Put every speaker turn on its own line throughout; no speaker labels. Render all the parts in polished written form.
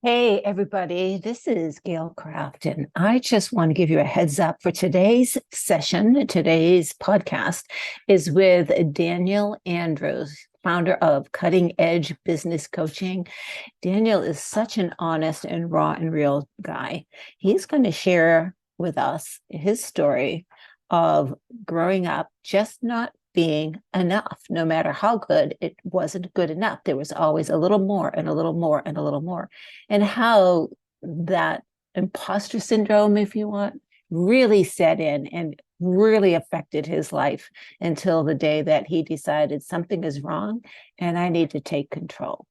Hey, everybody, this is Gail Craft, and I just want to give you a heads up for today's session. Today's podcast is with Daniel Andrews, founder of Cutting Edge Business Coaching. Daniel is such an honest and raw and real guy. He's going to share with us his story of growing up just not being enough. No matter how good, it wasn't good enough. There was always a little more and a little more and a little more. And how that imposter syndrome, if you want, really set in and really affected his life until the day that he decided something is wrong and I need to take control.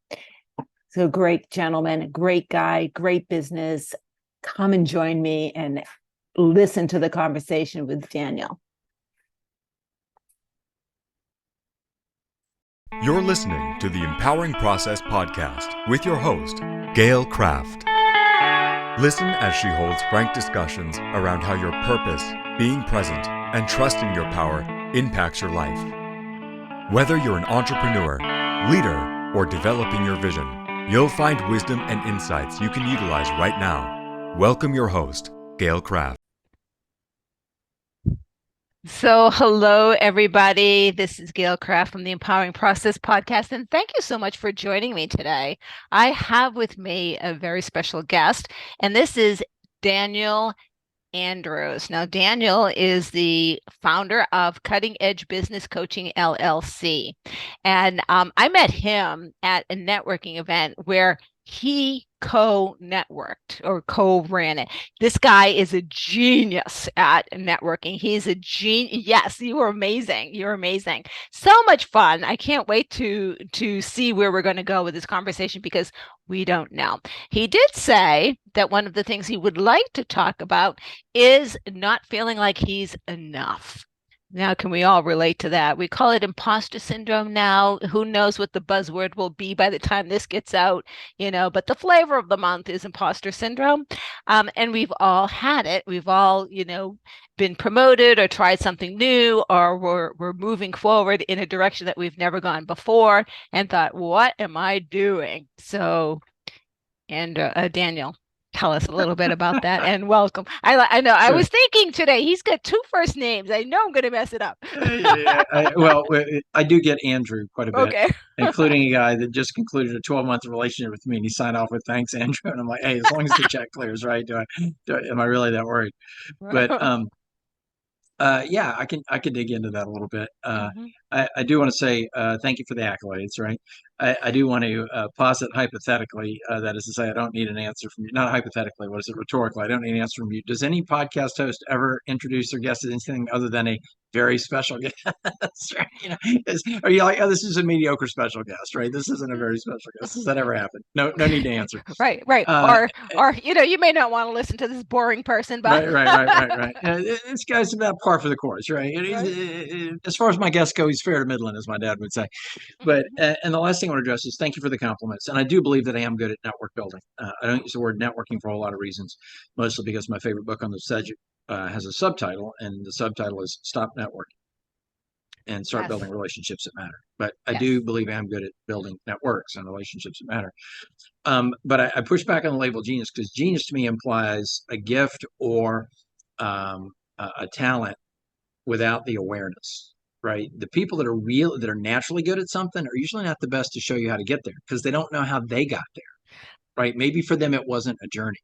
So great gentleman, great guy, great business. Come and join me and listen to the conversation with Daniel.
You're listening to the Empowering Process podcast with your host, Gail Craft. Listen as she holds frank discussions around how your purpose, being present, and trusting your power impacts your life. Whether you're an entrepreneur, leader, or developing your vision, you'll find wisdom and insights you can utilize right now. Welcome your host, Gail Craft.
So, hello, everybody. This is Gail Craft from the Empowering Process podcast, and thank you so much for joining me today. I have with me a very special guest, and this is Daniel Andrews. Now, Daniel is the founder of Cutting Edge Business Coaching LLC. And I met him at a networking event where he co-networked or co-ran it. This guy is a genius at networking. He's a genius. Yes, you were amazing. You're amazing. So much fun. I can't wait to see where we're going to go with this conversation because we don't know. He did say that one of the things he would like to talk about is not feeling like he's enough. Now, can we all relate to that? We call it imposter syndrome now. Who knows what the buzzword will be by the time this gets out, but the flavor of the month is imposter syndrome. And we've all had it. We've all, been promoted or tried something new, or we're moving forward in a direction that we've never gone before and thought, what am I doing? So, and Daniel, tell us a little bit about that and welcome. I know I
Sure.
was thinking today he's got two first names. I know I'm going to mess it up.
I do get Andrew quite a bit,
Okay.
including a guy that just concluded a 12-month relationship with me, and he signed off with "Thanks, Andrew," and I'm like, "Hey, as long as the check clears, right? Am I really that worried?" But yeah, I can dig into that a little bit.
Mhm.
I do want to say thank you for the accolades, right? I do want to posit hypothetically, that is to say, I don't need an answer from you. Not hypothetically, what is it? Rhetorically, I don't need an answer from you. Does any podcast host ever introduce their guest as anything other than a very special guest? Right? Are you like, oh, this is a mediocre special guest, right? This isn't a very special guest. Does that ever happen? No, no need to answer.
Right, right.
Uh,
Or you may not want to listen to this boring person, but
right. This guy's about par for the course, right?
right.
As far as my guests go, he's fair to middling, as my dad would say. But and the last thing I want to address is thank you for the compliments, and I do believe that I am good at network building. I don't use the word networking for a whole lot of reasons, mostly because my favorite book on the subject has a subtitle, and the subtitle is "Stop Networking and Start
Yes.
Building Relationships That Matter." But I
Yes.
do believe I am good at building networks and relationships that matter. But I push back on the label genius because genius to me implies a gift or a talent without the awareness, right? The people that are naturally good at something are usually not the best to show you how to get there because they don't know how they got there, right? Maybe for them it wasn't a journey.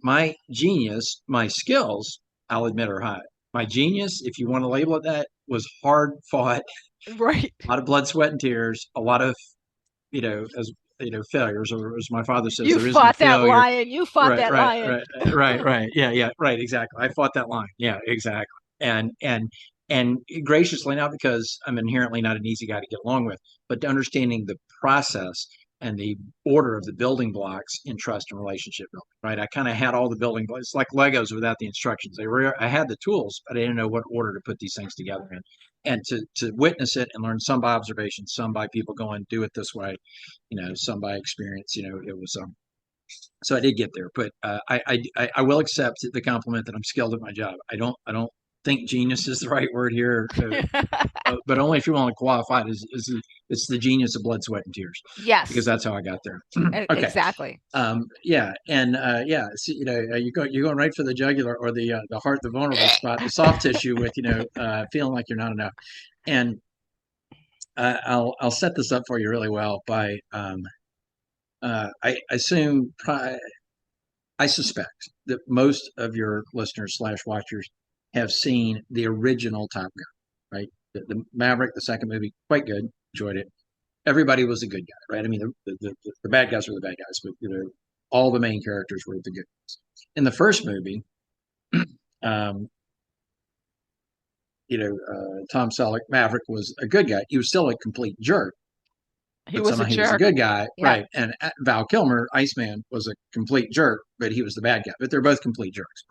My genius, my skills, I'll admit are high. My genius, if you want to label it that, was hard fought,
Right.
a lot of blood, sweat, and tears, a lot of, as failures, or as my father says,
You
there is no
fought that
failure.
lion. You fought
Right,
that
right,
lion.
right. Yeah, right, exactly. I fought that line. Yeah, exactly. And graciously, not because I'm inherently not an easy guy to get along with, but understanding the process and the order of the building blocks in trust and relationship building. Right, I kind of had all the building blocks, it's like Legos without the instructions. I had the tools, but I didn't know what order to put these things together in. And to witness it and learn, some by observation, some by people going, do it this way, some by experience. It was so I did get there, but I will accept the compliment that I'm skilled at my job. I don't think genius is the right word here, but only if you want to qualify it it's the genius of blood, sweat, and tears, because
Yes,
that's how I got there. Okay.
exactly.
Yeah, and yeah, so, you're going right for the jugular, or the heart, the vulnerable spot, the soft tissue, with feeling like you're not enough. And I'll set this up for you really well by I assume I suspect that most of your listeners slash watchers have seen the original Top Gun, right? The Maverick, the second movie, quite good, enjoyed it. Everybody was a good guy, right? I mean, the bad guys were the bad guys, but all the main characters were the good guys. In the first movie, um, Tom Selleck, Maverick, was a good guy. He was still a complete jerk,
He
but
was a
somehow he was a
jerk.
good guy,
Yeah.
right? And Val Kilmer, Iceman, was a complete jerk, but he was the bad guy. But they're both complete jerks.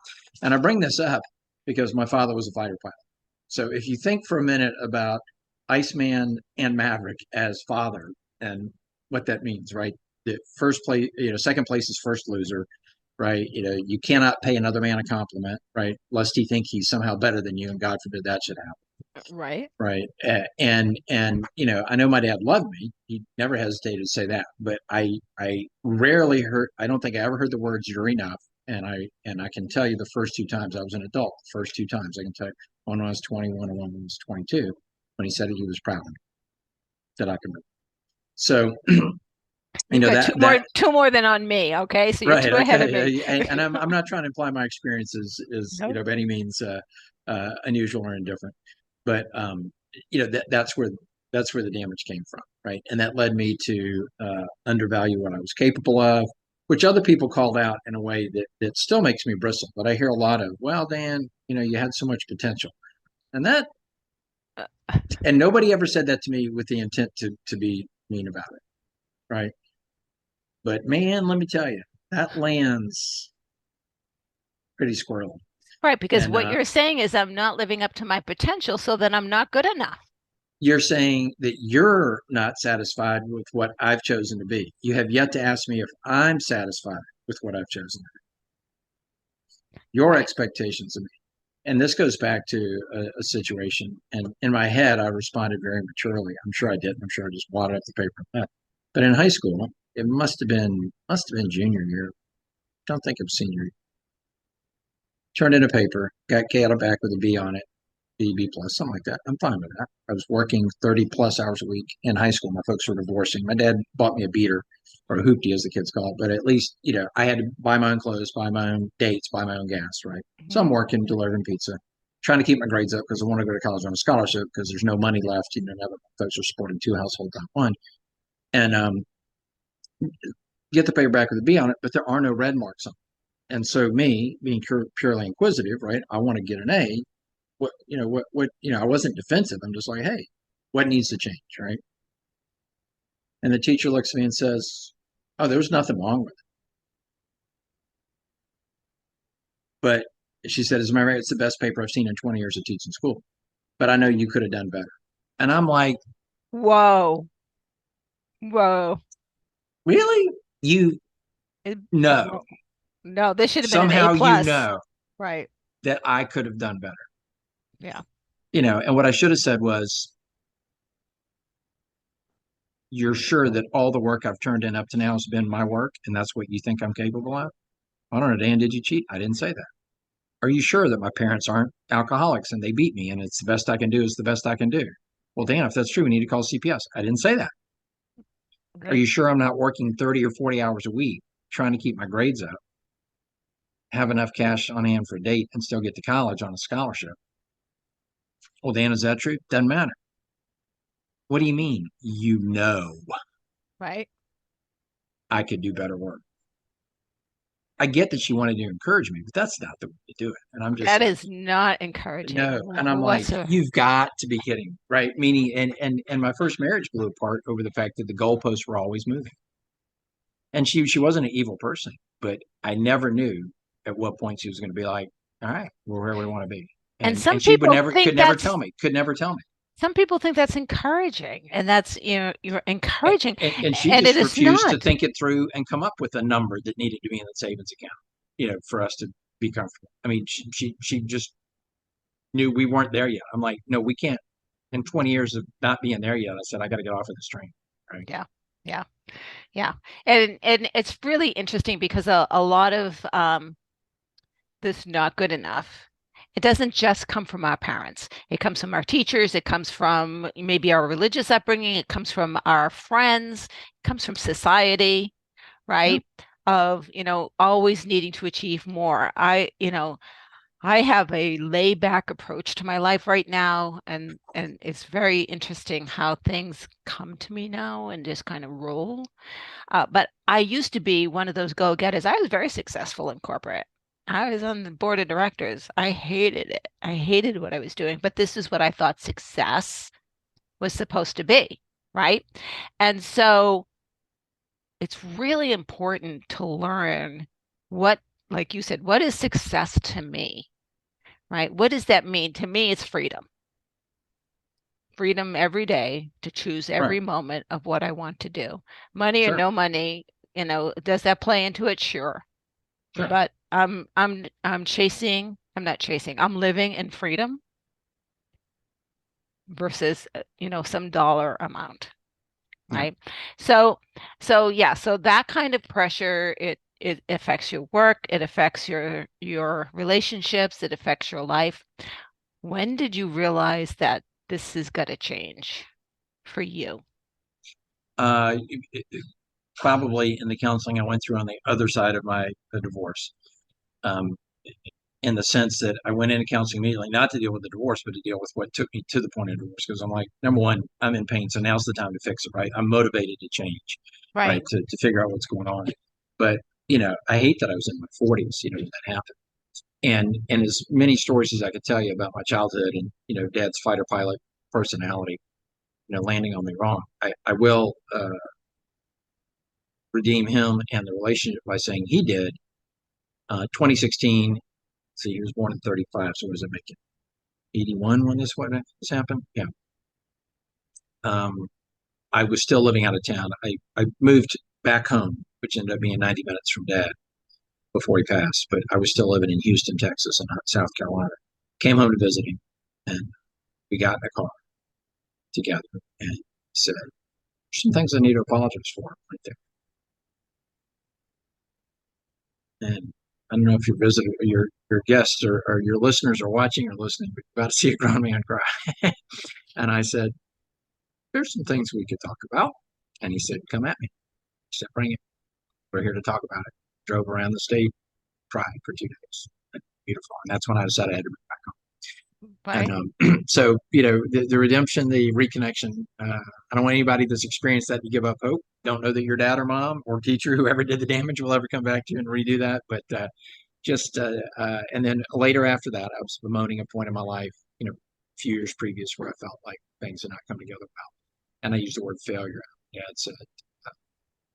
And I bring this up because my father was a fighter pilot. So if you think for a minute about Iceman and Maverick as father and what that means, right? The first place, second place is first loser, right? You cannot pay another man a compliment, right? Lest he think he's somehow better than you, and God forbid that should happen.
Right.
Right. And I know my dad loved me. He never hesitated to say that. But I rarely heard, I don't think I ever heard the words "you're enough." And I can tell you the first two times I was an adult, the first two times I can tell you, one when I was 21 and one when I was 22, when he said he was proud of me, that I can remember. So
You've got
that
two more than on me. Okay, so you're
right.
two ahead of me.
Okay. And I'm not trying to imply my experience is
Nope.
by any means unusual or indifferent, but that's where the damage came from, right? And that led me to undervalue what I was capable of, which other people called out in a way that still makes me bristle. But I hear a lot of, "Well, Dan, you had so much potential," and and nobody ever said that to me with the intent to be mean about it, right? But man, let me tell you, that lands pretty squirrely.
Right, because
And
what you're saying is I'm not living up to my potential, so then I'm not good enough.
you're saying that you're not satisfied with what I've chosen to be. You have yet to ask me if I'm satisfied with what I've chosen to be. Your
Right.
expectations of me. And this goes back to a situation. And in my head, I responded very maturely. I'm sure I did. I'm sure I just wadded up the paper. But in high school, it must have been junior year. I don't think it was senior year. Turned in a paper, got K out of back with a B on it. B plus, something like that. I'm fine with that. I was working 30 plus hours a week in high school. My folks were divorcing. My dad bought me a beater, or a hoopty as the kids call it. But at least, I had to buy my own clothes, buy my own dates, buy my own gas, right? So I'm
Mhm.
working, delivering pizza, trying to keep my grades up because I want to go to college on a scholarship because there's no money left. Now that folks are supporting two households, not one. And get the paper back with a B on it, but there are no red marks on it. And so me being purely inquisitive, right? I want to get an A. I wasn't defensive. I'm just like, hey, what needs to change, right? And the teacher looks at me and says, oh, there's nothing wrong with it. But she said, as a matter of fact, it's the best paper I've seen in 20 years of teaching school. But I know you could have done better. And I'm like,
Whoa. Whoa.
really? You
It-
know,
whoa. No, this should have been an A
somehow you
plus.
know
Right.
that I could have done better.
Yeah.
And what I should have said was, you're sure that all the work I've turned in up to now has been my work, and that's what you think I'm capable of? I don't know, Dan, did you cheat? I didn't say that. Are you sure that my parents aren't alcoholics and they beat me and it's the best I can do is the best I can do? Well, Dan, if that's true, we need to call CPS. I didn't say that. Are
Okay.
you sure I'm not working 30 or 40 hours a week trying to keep my grades up, have enough cash on hand for a date, and still get to college on a scholarship? Well, Dan, is that true? Doesn't matter. What do you mean?
Right.
I could do better work. I get that she wanted to encourage me, but that's not the way to do it. And I'm just
That
like,
is not encouraging
no. And I'm like,
whatsoever.
you've got to be kidding, right? Meaning, and my first marriage blew apart over the fact that the goalposts were always moving. And she wasn't an evil person, but I never knew at what point she was going to be like, all right, we're where we want to be.
And
And
some
she would
people
never
think
could never
that's
tell me, could never tell me.
some people think that's encouraging, and that's you're encouraging,
And she
and it
just
is
refused to
not.
think it through and come up with a number that needed to be in the savings account, for us to be comfortable. I mean, she just knew we weren't there yet. I'm like, no, we can't. In 20 years of not being there yet, I said, I got to get off of this train. Right.
Yeah. Yeah. Yeah. And it's really interesting because a lot of this not good enough. It doesn't just come from our parents. It comes from our teachers. It comes from maybe our religious upbringing. It comes from our friends. It comes from society,
Yeah.
right? Of, always needing to achieve more. I have a laid back approach to my life right now, and it's very interesting how things come to me now and just kind of roll. But I used to be one of those go-getters. I was very successful in corporate. I was on the board of directors. I hated it. I hated what I was doing, but this is what I thought success was supposed to be, right? And so it's really important to learn what, like you said, what is success to me, right? What does that mean? To me, it's freedom. Freedom every day to choose
Right.
every moment of what I want to do. Money or
Sure.
no money, does that play into it? Sure.
Sure.
But I'm not chasing, I'm living in freedom versus, some dollar amount,
Yeah.
right? So, so yeah, so that kind of pressure, it affects your work, it affects your relationships, it affects your life. When did you realize that this is going to change for you?
Uh, Probably in the counseling I went through on the other side of my the divorce. Um, in the sense that I went into counseling immediately, not to deal with the divorce, but to deal with what took me to the point of divorce. Because I'm like, number one, I'm in pain, so now's the time to fix it, right? I'm motivated to change, right?
Right.
To figure out what's going on. But I hate that I was in my 40s, when that happened. And as many stories as I could tell you about my childhood and dad's fighter pilot personality, landing on me wrong, I will redeem him and the relationship by saying he did. 2016. See, he was born in 35, so what does it make it? 81 when this happened. Yeah. Um, I was still living out of town. I moved back home, which ended up being 90 minutes from dad before he passed, but I was still living in Houston, Texas, and not South Carolina. Came home to visit him, and we got in a car together and said, "There's some things I need to apologize for right there." And I don't know if your visitor, your guests, or your listeners are watching or listening, but you're about to see a grown man cry. And I said, "There's some things we could talk about." And he said, "Come at me." I said, "Bring it. We're here to talk about it." Drove around the state, cried for 2 days. Beautiful. And that's when I decided I had to move back home. And
Right.
so, the redemption, the reconnection, I don't want anybody that's experienced that to give up hope. Don't know that your dad or mom or teacher, whoever did the damage, will ever come back to you and redo that. But and then later after that, I was bemoaning a point in my life, a few years previous where I felt like things had not come together well. And I used the word failure. Yeah, it's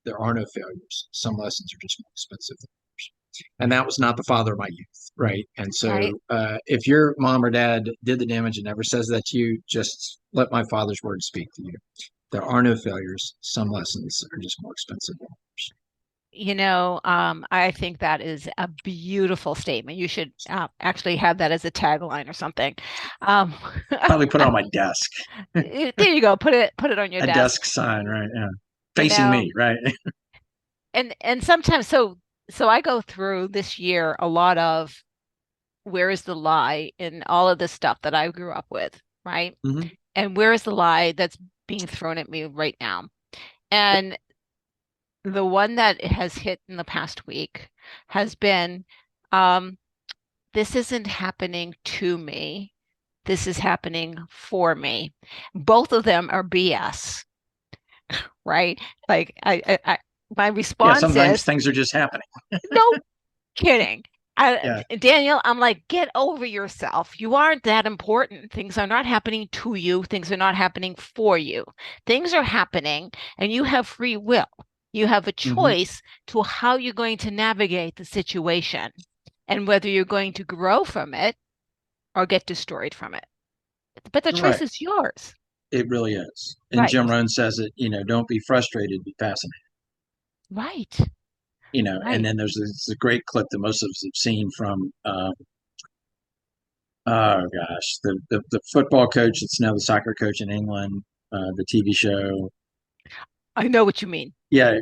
there are no failures. Some lessons are just more expensive than others. And that was not the father of my youth, right? And so,
Right.
if your mom or dad did the damage and never says that to you, just let my father's words speak to you. There are no failures. Some lessons are just more expensive than others.
I think that is a beautiful statement. You should actually have that as a tagline or something. Um,
Probably put it on my desk,
there you go. Put it on your
a
desk.
desk sign, right? Yeah,
You
facing
know,
me, right?
and sometimes so I go through this year a lot of where is the lie in all of this stuff that I grew up with, right?
Mm-hmm.
And where is the lie that's being thrown at me right now? And the one that has hit in the past week has been, um, this isn't happening to me. This is happening for me. Both of them are BS, right? Like my
Yeah,
response
sometimes
is,
things are just happening.
no kidding.
Yeah.
Daniel, I'm like, get over yourself. You aren't that important. Things are not happening to you. Things are not happening for you. Things are happening, and you have free will. You have a
Mm-hmm.
choice to how you're going to navigate the situation and whether you're going to grow from it or get destroyed from it. But the choice
Right.
is yours.
It really is. And
Right.
Jim Rohn says it, don't be frustrated, be fascinated.
Right.
And
Right.
then there's a great clip that most of us have seen from Oh gosh, the football coach that's now the soccer coach in England, the TV show.
I know what you mean.
Yeah,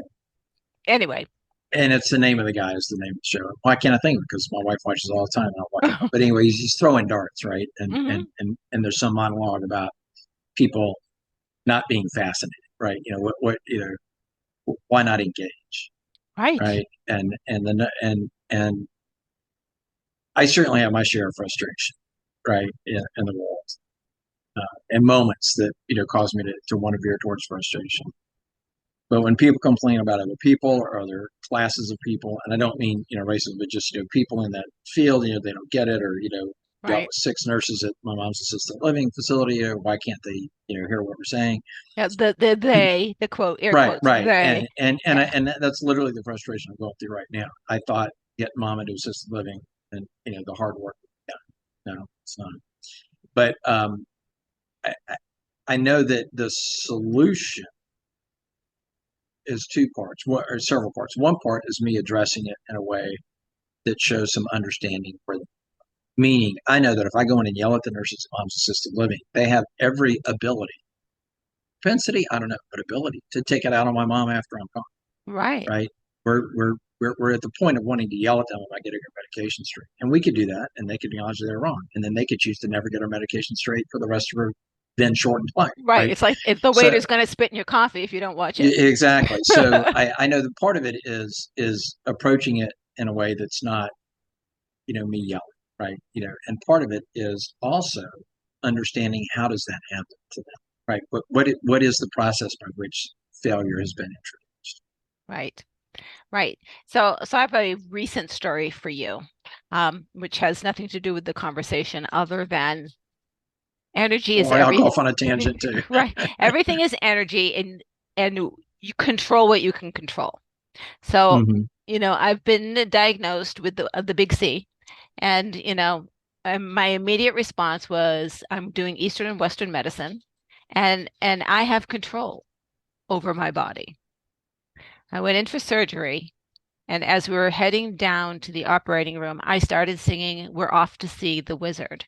Anyway.
and it's the name of the guy is the name of the show. Why can't I think of it? Because my wife watches all the time and I'll look it up. But anyway, he's throwing darts, right? And and
Hmm.
and there's some monologue about people not being fascinated, right? Why not engage,
Right.
right? And I certainly have my share of frustration, right, in the world, and moments that cause me to want to veer towards frustration. But when people complain about other people or other classes of people, and I don't mean racism, but just people in that field, they don't get it, or dealt
Right.
with six nurses at my mom's assisted living facility, or why can't they hear what we're saying?
Yeah, the quote, air
Right,
quotes,
right,
they. Yeah.
and that's literally the frustration I'm going through right now. I thought getting mom into assisted living and the hard work. Yeah, no, it's not. But I know that the solution is two parts, or several parts. One part is me addressing it in a way that shows some understanding for them. Meaning, I know that if I go in and yell at the nurses at mom's assisted living, they have every ability, propensity, I don't know, but ability to take it out on my mom after I'm gone.
Right.
Right? We're at the point of wanting to yell at them about getting our medication straight, and we could do that, and they could acknowledge they're wrong, and then they could choose to never get our medication straight for the rest of our then shortened life.
Right.
Right?
It's like if the
So
waiter's going to spit in your coffee if you don't watch it.
exactly. So I know that part of it is approaching it in a way that's not me yelling, right? And part of it is also understanding how does that happen to them, right? What is the process by which failure has been introduced?
Right. Right. So I have a recent story for you, which has nothing to do with the conversation other than energy is
Boy, I'll go
every
off on a tangent too.
right. Everything is energy and you control what you can control. So,
Hmm.
I've been diagnosed with the big C, and my immediate response was I'm doing Eastern and Western medicine, and I have control over my body. I went in for surgery, and as we were heading down to the operating room, I started singing "We're Off to See the Wizard."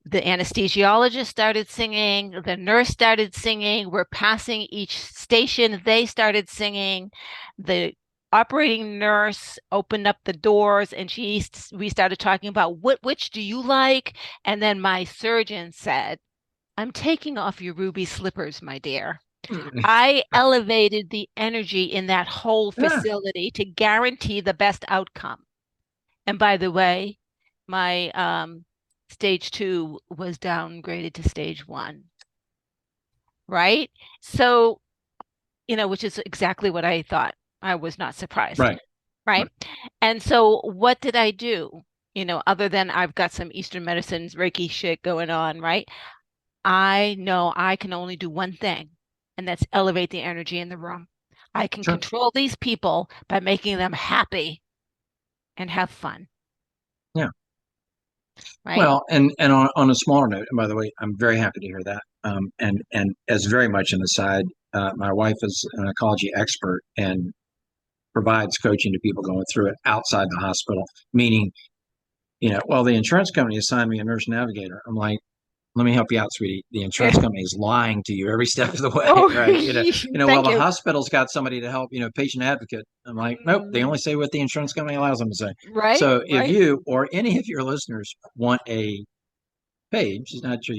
The anesthesiologist started singing, the nurse started singing, we're passing each station, they started singing. The operating nurse opened up the doors and we started talking about which do you like? And then my surgeon said, I'm taking off your ruby slippers, my dear. I elevated the energy in that whole
Yeah,
facility to guarantee the best outcome. And by the way, my stage two was downgraded to stage one, right? So, which is exactly what I thought. I was not surprised,
right,
right?
right.
And so what did I do? Other than I've got some Eastern medicines, Reiki shit going on, right? I know I can only do one thing, and that's elevate the energy in the room. I can
Sure.
control these people by making them happy and have fun,
Yeah.
right?
Well, and on a smaller note, and by the way, I'm very happy to hear that. And as very much an aside, my wife is an oncology expert and provides coaching to people going through it outside the hospital, meaning, well, the insurance company assigned me a nurse navigator. I'm like, let me help you out, sweetie. The insurance company is lying to you every step of the way,
Oh,
right? Well,
thank
the
you.
hospital's got somebody to help, patient advocate. I'm like, nope, they
Mm,
only say what the insurance company allows them to say.
right,
So if
right.
you or any of your listeners want a page, it's not sure,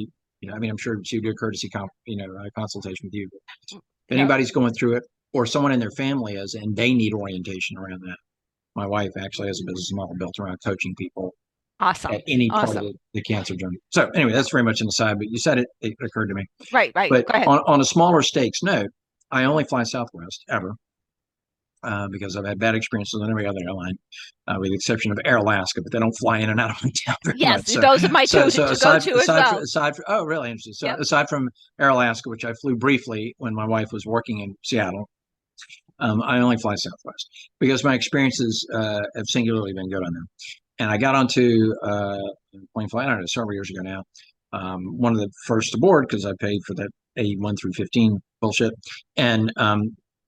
I mean, I'm sure she do a courtesy consultation with you. But if
Yeah,
anybody's going through it or someone in their family is, and they need orientation around that, my wife actually has a business model built around coaching people at
awesome,
any part of
awesome.
the cancer journey. So anyway,
Yeah,
that's very much an aside, but you said it occurred to me.
right, right.
But
Go ahead.
on a smaller stakes note, I only fly Southwest ever because I've had bad experiences on every other airline, with the exception of Air Alaska, but they don't fly in and out of my town very
Yes,
much. So,
those are my
so,
two
so
to go
aside,
to as
aside, from,
well.
aside, from, oh, really interesting. So,
Yep.
aside from Air Alaska, which I flew briefly when my wife was working in Seattle, I only fly Southwest because my experiences have singularly been good on them. And I got onto plane flight, I don't know, several years ago now. One of the first aboard because I paid for that A1 through 15 bullshit. And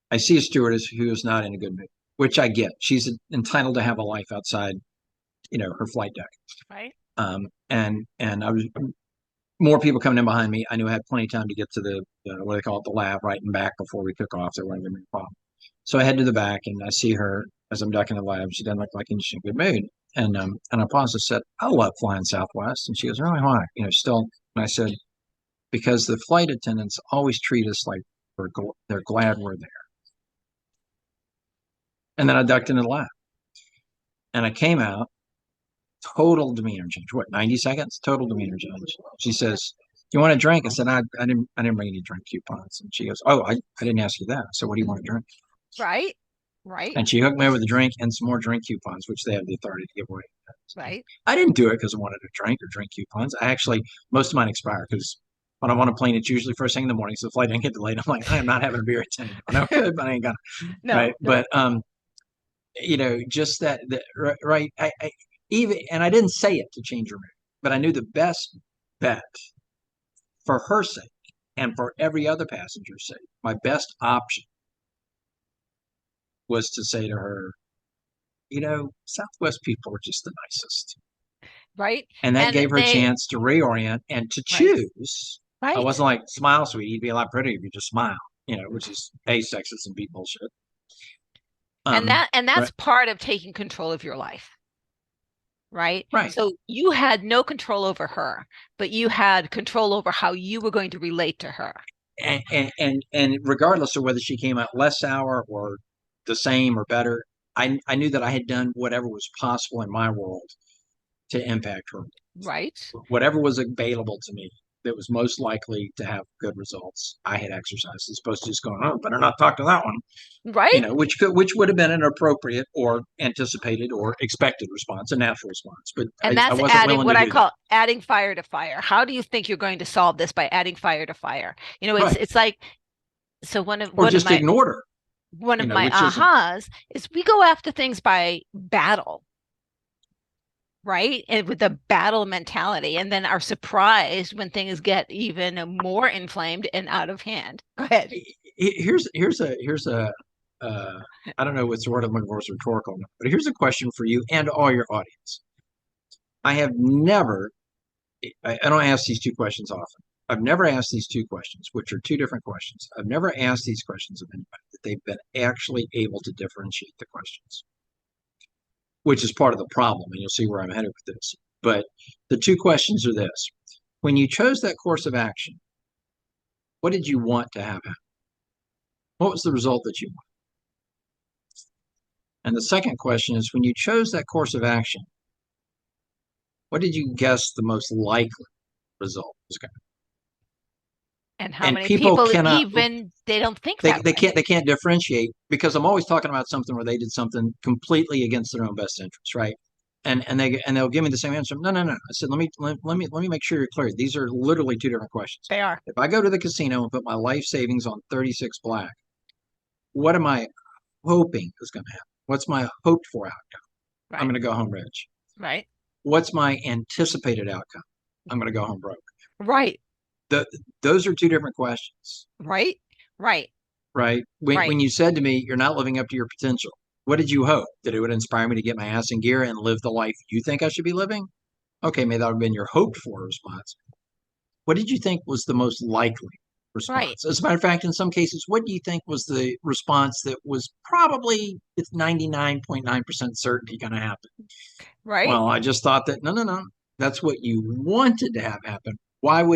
I see a stewardess who is not in a good mood, which I get. She's entitled to have a life outside, her flight deck.
Right.
And I was more people coming in behind me. I knew I had plenty of time to get to the what do they call it, the lab, right and back before we took off. There wasn't going to be a problem. So I head to the back and I see her as I'm ducking the lab. She doesn't look like she's in a good mood. And I paused and said, I love flying Southwest. And she goes, really, why? Still. And I said, because the flight attendants always treat us like they're glad we're there. And then I ducked into the lab and I came out, total demeanor change. What, 90 seconds? Total demeanor change. She says, do you want a drink? I said, I didn't bring any drink coupons. And she goes, oh, I didn't ask you that. So what do you want to drink?
Right. Right.
And she hooked me over the drink and some more drink coupons, which they have the authority to give away.
Right.
I didn't do it because I wanted a drink or drink coupons. I actually, most of mine expire because when I'm on a plane, it's usually first thing in the morning. So the flight didn't get delayed. I'm like, I am not having a beer at 10. No good, but I ain't gonna.
No.
Right.
No.
But, just that right. I even, and I didn't say it to change her mood, but I knew the best bet for her sake and for every other passenger's sake, my best option was to say to her, Southwest people are just the nicest.
Right.
And that
And
gave her a chance to reorient and to
right.
choose. I
Right.
wasn't like, smile, sweetie. You'd be a lot prettier if you just smile, which is A, sexist and B, bullshit.
And that's
Right.
part of taking control of your life. Right.
Right.
So you had no control over her, but you had control over how you were going to relate to her.
And regardless of whether she came out less sour or the same or better, I knew that I had done whatever was possible in my world to impact her.
Right.
Whatever was available to me that was most likely to have good results, I had exercised, as opposed to just going, oh, better not talk to that one.
Right.
Which would have been an appropriate or anticipated or expected response, a natural response. But
And
I
that's
wasn't
adding
willing to
what I
do that.
call adding fire to fire. How do you think you're going to solve this by adding fire to fire?
Right.
It's like, so
Or just ignored her,
one of my
which isn't.
ahas is we go after things by battle, right? And with the battle mentality, and then are surprised when things get even more inflamed and out of hand. Go ahead.
Here's a I don't know what's the word I'm looking for, is rhetorical, but here's a question for you and all your audience. I have never, I don't ask these two questions often. I've never asked these two questions, which are two different questions. I've never asked these questions of anybody that they've been actually able to differentiate the questions, which is part of the problem. And you'll see where I'm headed with this. But the two questions are this. When you chose that course of action, what did you want to have happen? What was the result that you wanted? And the second question is, when you chose that course of action, what did you guess the most likely result was going to be?
And how
And
many
people
people
cannot,
even they don't think
they,
that
they
way.
can't they can't differentiate, because I'm always talking about something where they did something completely against their own best interests, right? And they'll give me the same answer. No, no, no. I said, let me make sure you're clear. These are literally two different questions.
They are.
If I go to the casino and put my life savings on 36 black, what am I hoping is going to happen? What's my hoped for outcome?
Right.
I'm going to go home rich.
Right.
What's my anticipated outcome? I'm going to go home broke.
Right.
Those are two different questions.
Right. Right.
Right. When you said to me, you're not living up to your potential, what did you hope? That it would inspire me to get my ass in gear and live the life you think I should be living? Okay, maybe that would have been your hoped for response. What did you think was the most likely
Right.
response? As a matter of fact, in some cases, what do you think was the response that was probably, it's 99.9% certainty going to happen?
Right.
Well, I just thought that, no, no, no. That's what you wanted to have happen. What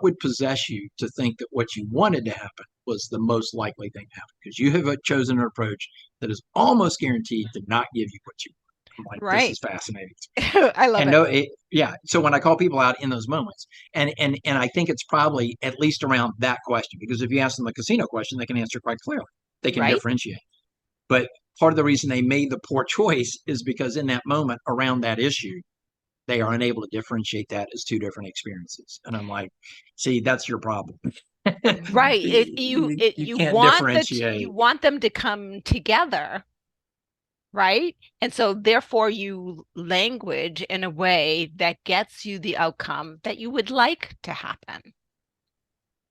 would possess you to think that what you wanted to happen was the most likely thing to happen? Because you have chosen an approach that is almost guaranteed to not give you what you want. I'm like, this
Right.
is fascinating.
I love
And
it.
no, yeah. So when I call people out in those moments, and I think it's probably at least around that question, because if you ask them the casino question, they can answer quite clearly. They can
Right.
differentiate. But part of the reason they made the poor choice is because in that moment around that issue, they are unable to differentiate that as two different experiences. And I'm like, see, that's your problem.
Right.
You
You
can't
want
differentiate.
you want them to come together, right? And so therefore you language in a way that gets you the outcome that you would like to happen,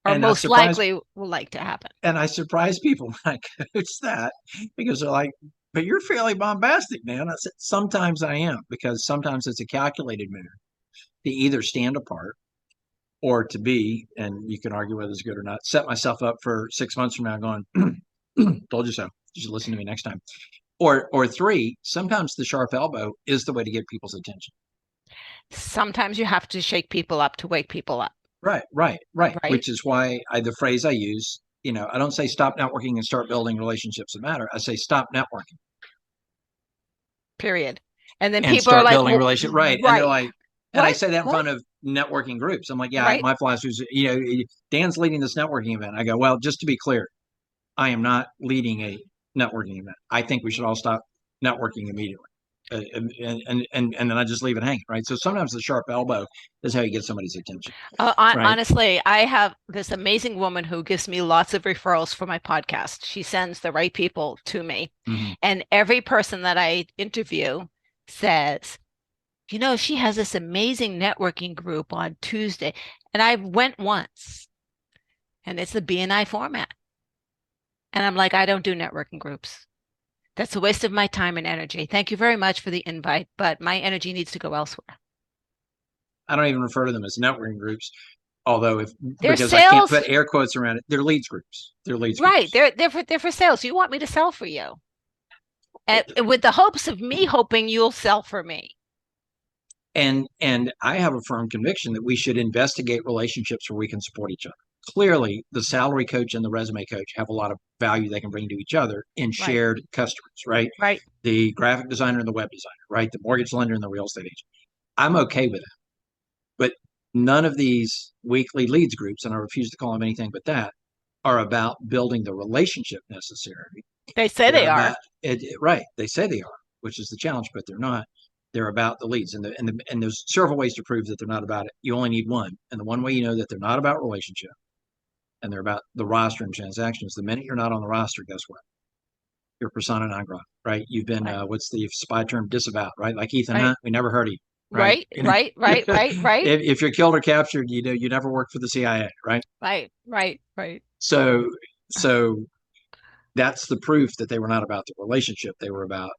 or
And I
most
surprise
likely will like to happen.
and I surprise people when I coach that, because they're like, but you're fairly bombastic, man. I said, sometimes I am, because sometimes it's a calculated move. to either stand apart or to be, and you can argue whether it's good or not, set myself up for 6 months from now going, told you so. You should listen to me next time. Or three, sometimes the sharp elbow is the way to get people's attention.
Sometimes you have to shake people up to wake people up.
Right.
Right.
Which is why the phrase I use, I don't say stop networking and start building relationships that matter. I say stop networking
Period. And then
and
people are
start
like,
building relationship. Right. And they're like, and I
What?
say that in
What?
front of networking groups. I'm like, yeah,
Right.
my philosophy is, Dan's leading this networking event. I go, well, just to be clear, I am not leading a networking event. I think we should all stop networking immediately. And then I just leave it hanging, right? So sometimes the sharp elbow is how you get somebody's attention, right?
Honestly, I have this amazing woman who gives me lots of referrals for my podcast. She sends the right people to me.
Mm-hmm.
And every person that I interview says, she has this amazing networking group on Tuesday. And I went once, and it's the BNI format. And I'm like, I don't do networking groups. That's a waste of my time and energy. Thank you very much for the invite, but my energy needs to go elsewhere.
I don't even refer to them as networking groups, although
They're
because I can't put
sales,
air quotes around it. They're leads groups. They're leads
right?
groups.
They're for sales. You want me to sell for you, and with the hopes of me hoping you'll sell for me.
And I have a firm conviction that we should investigate relationships where we can support each other. Clearly, the salary coach and the resume coach have a lot of value they can bring to each other in
Right,
shared customers, right?
right,
The graphic designer and the web designer, right? The mortgage lender and the real estate agent. I'm okay with that. But none of these weekly leads groups, and I refuse to call them anything but that, are about building the relationship necessary.
they say
They're
they are.
about right. They say they are, which is the challenge, but they're not. They're about the leads, and there's several ways to prove that they're not about it. You only need one, and the one way you know that they're not about relationship and they're about the roster and transactions. The minute you're not on the roster, guess what? You're persona non grata, right? You've been
Right,
what's the spy term disavowed, right? Like Ethan
right,
Hunt, we never heard of you, right?
right, right, right, right, right,
If you're killed or captured, you never worked for the CIA, right?
right, right, right,
So so that's the proof that they were not about the relationship; they were about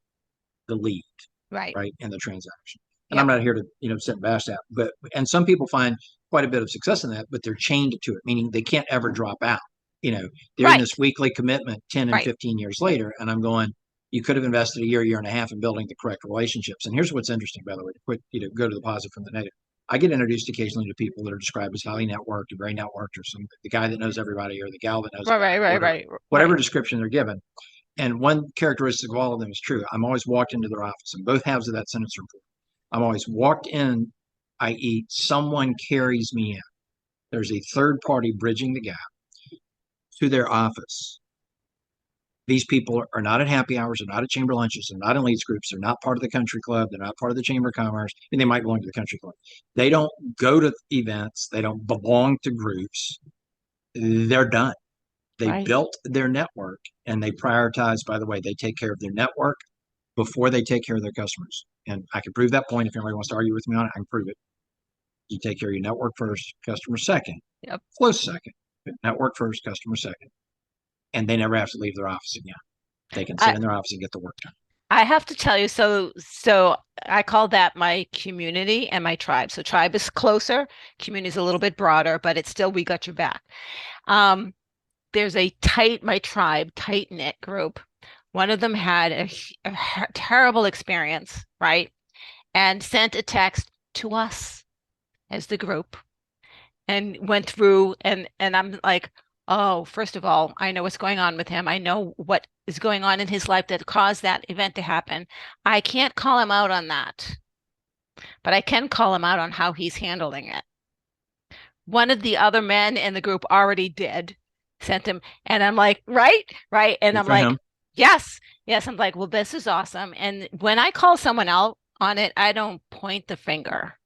the lead,
right.
right, in the transaction. And I'm
Yep.
not here to sit and bash that, but and some people find quite a bit of success in that, but they're chained to it, meaning they can't ever drop out. They're in
Right,
this weekly commitment 10 and
right.
15 years later, and I'm going, you could have invested a year and a half in building the correct relationships. And here's what's interesting, by the way, to quit, go to the positive from the negative. I get introduced occasionally to people that are described as highly networked or very networked, or the guy that knows everybody or the gal that knows
Right,
a guy,
right, right,
whatever,
right,
whatever
right.
description they're given. And one characteristic of all of them is true. I'm always walked into their office, and both halves of that sentence are important. I'm always walked in, i.e., someone carries me in. There's a third party bridging the gap to their office. These people are not at happy hours, they're not at chamber lunches, they're not in leads groups, they're not part of the country club, they're not part of the chamber of commerce, and they might belong to the country club. They don't go to events, they don't belong to groups. They're done. They
Right.
built their network and they prioritize, by the way, they take care of their network before they take care of their customers. And I can prove that point. If anybody wants to argue with me on it, I can prove it. You take care of your network first, customer second,
Yep.
close second, but network first, customer second. And they never have to leave their office again. They can sit
I
in their office and get the work done.
I have to tell you, so I call that my community and my tribe. So tribe is closer, community is a little bit broader, but it's still we got your back. Um, there's my tribe, tight knit group. One of them had a terrible experience, right? And sent a text to us as the group and went through and I'm like, oh, first of all, I know what's going on with him. I know what is going on in his life that caused that event to happen. I can't call him out on that, but I can call him out on how he's handling it. One of the other men in the group already did, sent him, and I'm like, right, right. And
Good
I'm
for
like,
him.
yes, yes. I'm like, well, this is awesome. And when I call someone out on it, I don't point the finger.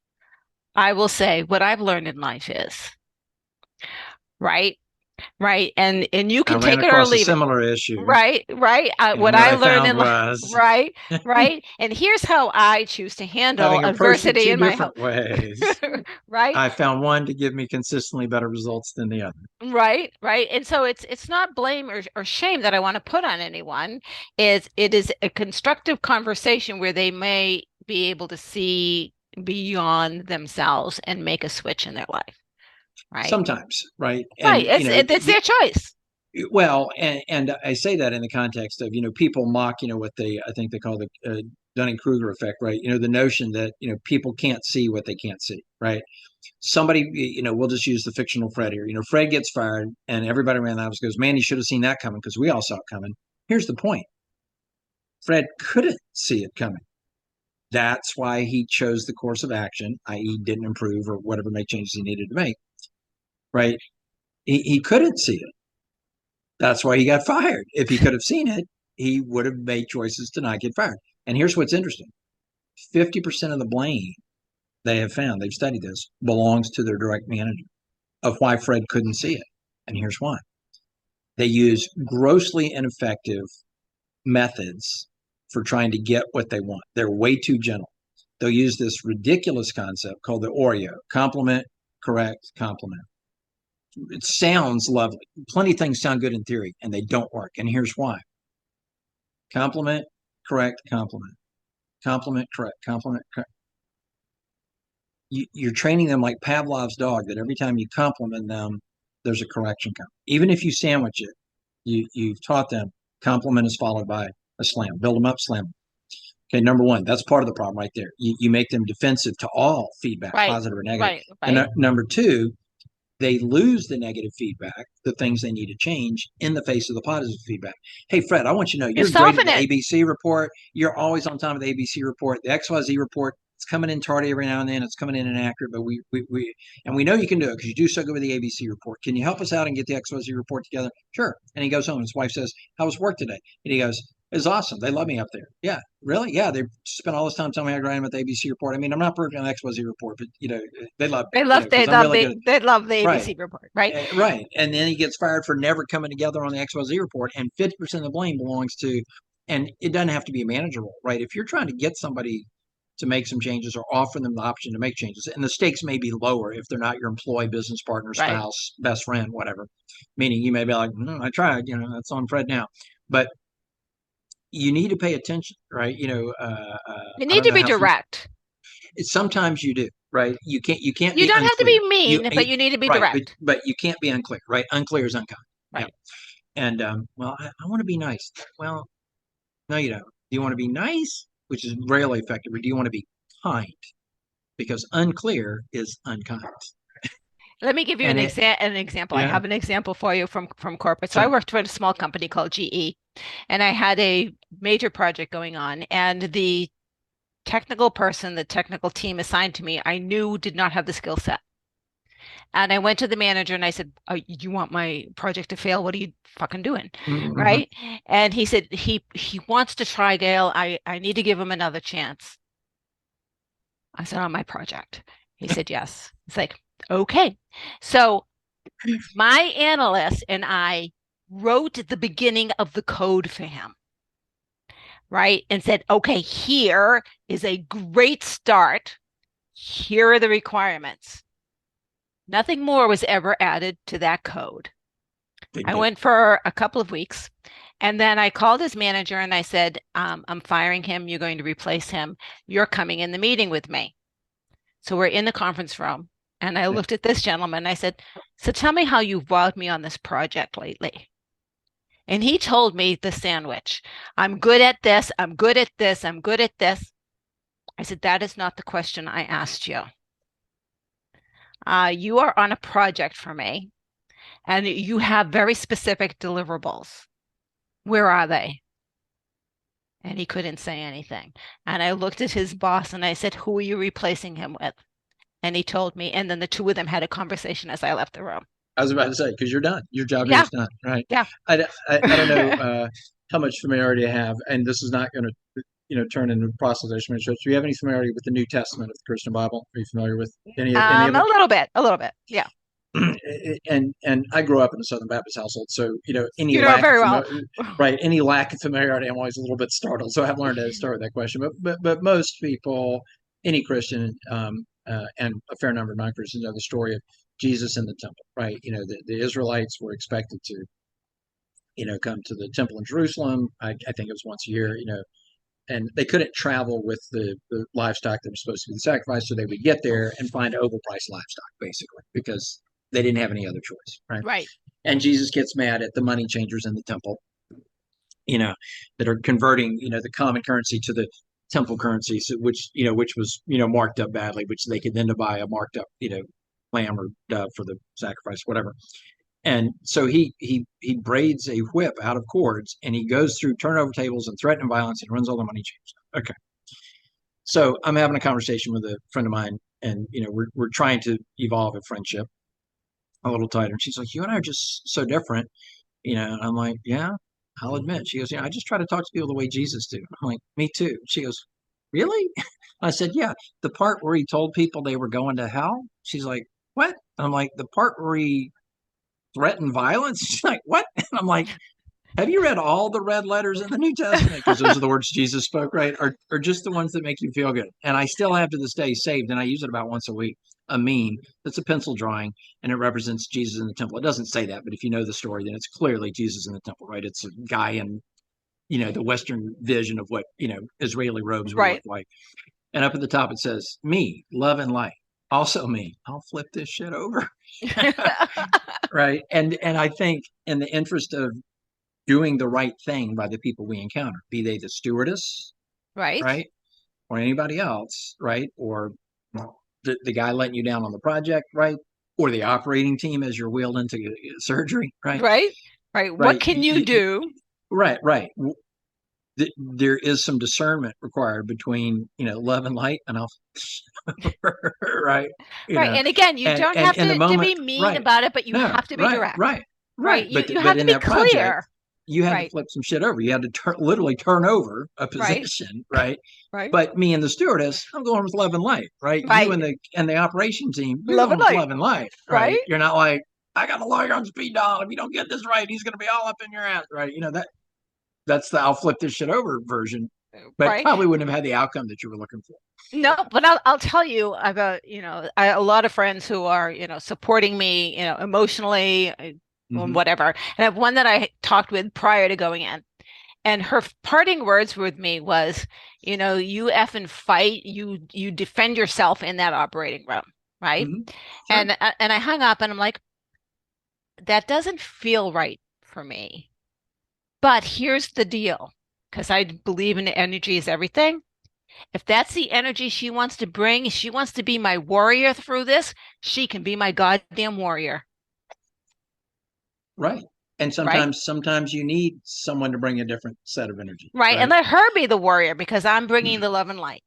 I will say what I've learned in life is, right, right. And you
I
can
ran
take it or
across a
leave it.
similar issue.
Right, right.
And
What
what
I
I
learned
found
in life,
was
right, right. And here's how I choose to handle
having approached it
adversity
two
in my home.
different ways,
Right,
I found one to give me consistently better results than the other.
right, right. And so it's not blame or shame that I want to put on anyone. It is a constructive conversation where they may be able to see beyond themselves and make a switch in their life, right?
Sometimes, right?
Right.
And
It's their choice.
well, and I say that in the context of people mock what I think they call the Dunning-Kruger effect, right? The notion that people can't see what they can't see, right? Somebody, we'll just use the fictional Fred here. Fred gets fired, and everybody around the office goes, "Man, you should have seen that coming," because we all saw it coming. Here's the point: Fred couldn't see it coming. That's why he chose the course of action, i.e., didn't improve or whatever, make changes he needed to make. Right? He couldn't see it. That's why he got fired. If he could have seen it, he would have made choices to not get fired. And here's what's interesting: 50% of the blame they have found, they've studied this, belongs to their direct manager of why Fred couldn't see it. And here's why: they use grossly ineffective methods for trying to get what they want. They're way too gentle. They'll use this ridiculous concept called the Oreo: compliment, correct, compliment. It sounds lovely. Plenty of things sound good in theory, and they don't work. And here's why: compliment, correct, compliment. Compliment, correct, compliment, correct. You're training them like Pavlov's dog, that every time you compliment them, there's a correction coming. Even if you sandwich it, you've taught them compliment is followed by a slam. Build them up, slam them. Okay, number one, that's part of the problem right there. You make them defensive to all feedback,
Right.
positive or negative.
Right.
And
Right.
number two, they lose the negative feedback, the things they need to change, in the face of the positive feedback. Hey, Fred, I want you to know
You
you're great at
soften
the
it.
ABC report. You're always on time with the ABC report. The XYZ report, it's coming in tardy every now and then. It's coming in inaccurate, but we know you can do it because you do so good with the ABC report. Can you help us out and get the XYZ report together? Sure. And he goes home. His wife says, "How was work today?" And he goes, "It's awesome. They love me up there." Yeah, really? Yeah, they spent all this time telling me how great I am at the ABC report. I mean, I'm not perfect on the XYZ report, but they love me, because I'm really good at.
They love the
Right.
ABC report, right?
Right. And then he gets fired for never coming together on the XYZ report. And 50% of the blame belongs to, and it doesn't have to be a manager role, right? If you're trying to get somebody to make some changes or offer them the option to make changes, and the stakes may be lower if they're not your employee, business partner,
Right.
spouse, best friend, whatever. Meaning you may be like, I tried, that's on Fred now. But you need to pay attention, right?
You
I
need
don't
to
know
be
how
direct.
sometimes you do, right? You can't
You
be
don't have to
unclear.
be mean, but you need to be
Right, but
direct.
you can't be unclear, right? Unclear is unkind. Yeah.
Right.
And well, I want to be nice. Well, no, you don't. Do you want to be nice, which is rarely effective, or do you want to be kind? Because unclear is unkind.
Let me give you
And it,
an example. I
yeah,
have an example for you from corporate. So I
so
worked for a small company called GE, and I had a major project going on, and the technical person, the technical team assigned to me, I knew did not have the skill set. And I went to the manager and I said, "Oh, you want my project to fail? What are you fucking doing?"
mhm.
Right? And he said he wants to try, Gail. I need to give him another chance. I said, "On my project." He said, "Yes." It's like, okay. So my analyst and I wrote the beginning of the code for him, right? And said, "Okay, here is a great start. Here are the requirements." Nothing more was ever added to that code.
Big
I
deal.
went for a couple of weeks, and then I called his manager and I said, "I'm firing him. You're going to replace him. You're coming in the meeting with me." So we're in the conference room, and I looked at this gentleman and I said, "So tell me how you've wowed me on this project lately." And he told me the sandwich. "I'm good at this. I'm good at this. I'm good at this." I said, "That is not the question I asked you. You are on a project for me, and you have very specific deliverables. Where are they?" And he couldn't say anything. And I looked at his boss and I said, "Who are you replacing him with?" And he told me. And then the two of them had a conversation as I left the room.
I was about to say, because you're done. Your job here
Yeah,
is done, right?
yeah.
I don't know how much familiarity I have, and this is not going to turn into proselytization. Do you have any familiarity with the New Testament of the Christian Bible? Are you familiar with any of
A
it?
little bit, a little bit. Yeah.
And I grew up in a Southern Baptist household, so any
You know
lack of
very well.
right, any lack of familiarity, I'm always a little bit startled. So I've learned to start with that question. But most people, any Christian, and a fair number of non-Christians, know the story of Jesus in the temple, right? The Israelites were expected to come to the temple in Jerusalem. I think it was once a year, and they couldn't travel with the livestock that was supposed to be sacrificed, so they would get there and find overpriced livestock, basically, because they didn't have any other choice, right?
Right.
And Jesus gets mad at the money changers in the temple, that are converting, the common currency to the temple currency, so which was, marked up badly, which they could then buy a marked up, lamb or dove for the sacrifice, whatever. And so he braids a whip out of cords, and he goes through turnover tables and threatening violence and runs all the money changers. Okay. So I'm having a conversation with a friend of mine, and we're trying to evolve a friendship a little tighter. And she's like, "You and I are just so different." And I'm like, "Yeah, I'll admit." She goes, "I just try to talk to people the way Jesus do." I'm like, "Me too." She goes, "Really?" I said, "Yeah." The part where he told people they were going to hell. She's like, "What?" I'm like, "The part where he threatened violence." She's like, "What?" And I'm like, "Have you read all the red letters in the New Testament?" Because those are the words Jesus spoke, right? Or just the ones that make you feel good. And I still have to this day saved, and I use it about once a week, a meme that's a pencil drawing, and it represents Jesus in the temple. It doesn't say that, but if you know the story, then it's clearly Jesus in the temple, right? It's a guy in, the Western vision of what, Israeli robes would look
Right.
like. And up at the top, it says, "Me, love and light." Also me. I'll flip this shit over. Right. And I think in the interest of doing the right thing by the people we encounter, be they the stewardess,
Right.
right, or anybody else, right, or the guy letting you down on the project, right, or the operating team as you're wheeled into surgery, right,
Right. Right. What
right,
can you do?
right. There is some discernment required between love and light, and I'll right,
Right. And again, you
and
don't
and
have
in the
to
moment,
be mean
right,
about it, but you
no,
have to be direct.
right,
Right. You
but
you
but
have to
in
be
that project
clear.
you had to
Right.
flip some shit over. You had to literally turn over a
Right.
position, right?
Right.
But me and the stewardess, I'm going with love and light, right? You
Right.
and the operation team, you're
Love
going
and
with
light.
love and light,
Right.
right? You're not like, "I got a lawyer on speed dial. If you don't get this right, he's going to be all up in your ass," right? That's the "I'll flip this shit over" version, but
Right.
probably wouldn't have had the outcome that you were looking for.
No, but I'll tell you, I've got, a lot of friends who are, supporting me, emotionally,
Mm-hmm.
whatever. And I have one that I talked with prior to going in. And her parting words with me was, you effing fight, you defend yourself in that operating room, right?
Mm-hmm. Sure.
And I hung up and I'm like, that doesn't feel right for me. But here's the deal, because I believe in energy is everything. If that's the energy she wants to bring, she wants to be my warrior through this, she can be my goddamn warrior,
Right. And
right?
sometimes you need someone to bring a different set of energy,
Right. And
right?
let her be the warrior because I'm bringing the love and light,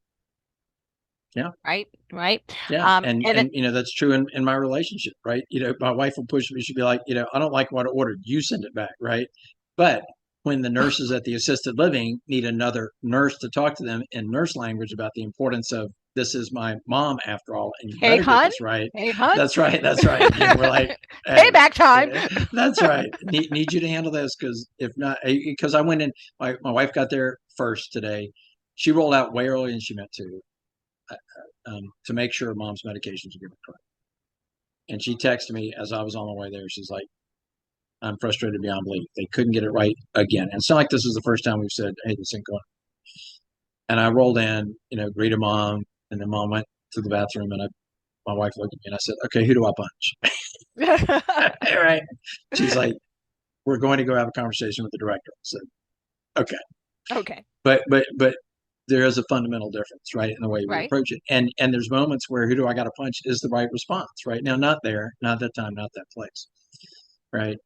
Yeah.
right? Right.
Yeah, and
And
and that's true in my relationship, right? My wife will push me. She'll be like, "I don't like what I ordered. You send it back," right? But when the nurses at the assisted living need another nurse to talk to them in nurse language about the importance of this is my mom after all, and you
hey,
better get
hun,
this right.
hey, hun,
That's right. That's right. We're like, "Hey,
payback time.
that's right. Need you to handle this because if not, because I went in. My wife got there first today. She rolled out way earlier than she meant to make sure mom's medications are given correct. And she texted me as I was on the way there. She's like, "I'm frustrated beyond belief. They couldn't get it right again." And it's not like this is the first time we've said, "Hey, this ain't going." And I rolled in, greeted mom, and then mom went to the bathroom, and my wife looked at me and I said, "Okay, who do I punch?" All right. She's like, "We're going to go have a conversation with the director." I said, "Okay."
Okay.
But there is a fundamental difference, right, in the way we
Right.
approach it. And there's moments where "who do I got to punch" is the right response, right? Now, not there, not that time, not that place, right?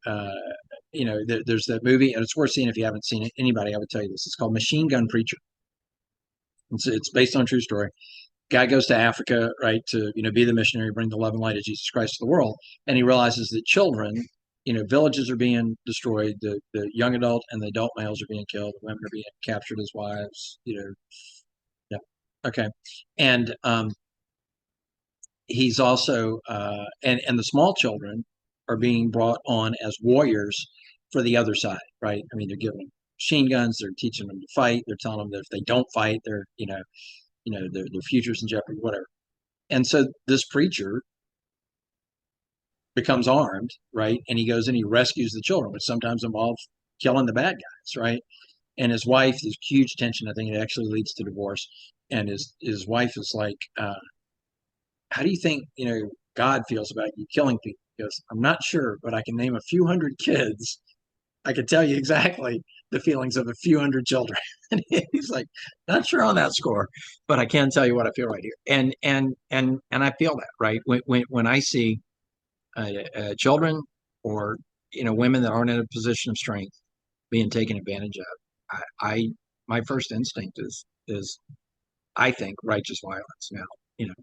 There's that movie, and it's worth seeing if you haven't seen it. Anybody, I would tell you this. It's called Machine Gun Preacher. It's based on a true story. Guy goes to Africa, right, to be the missionary, bring the love and light of Jesus Christ to the world, and he realizes that children, villages are being destroyed, the young adult and the adult males are being killed, the women are being captured as wives, yeah, okay, and he's also and the small children are being brought on as warriors for the other side, right? I mean, they're giving them machine guns, they're teaching them to fight, they're telling them that if they don't fight, they're their future's in jeopardy, whatever. And so this preacher becomes armed, right? And he goes and he rescues the children, which sometimes involves killing the bad guys, right? and his wife, there's huge tension. I think it actually leads to divorce. And his wife is like, how do you think, God feels about you killing people? He goes, I'm not sure, but I can name a few hundred kids. I can tell you exactly the feelings of a few hundred children. And he's like, not sure on that score, but I can tell you what I feel right here. And I feel that, right? When I see children or women that aren't in a position of strength being taken advantage of, I my first instinct is I think righteous violence. Now, you know,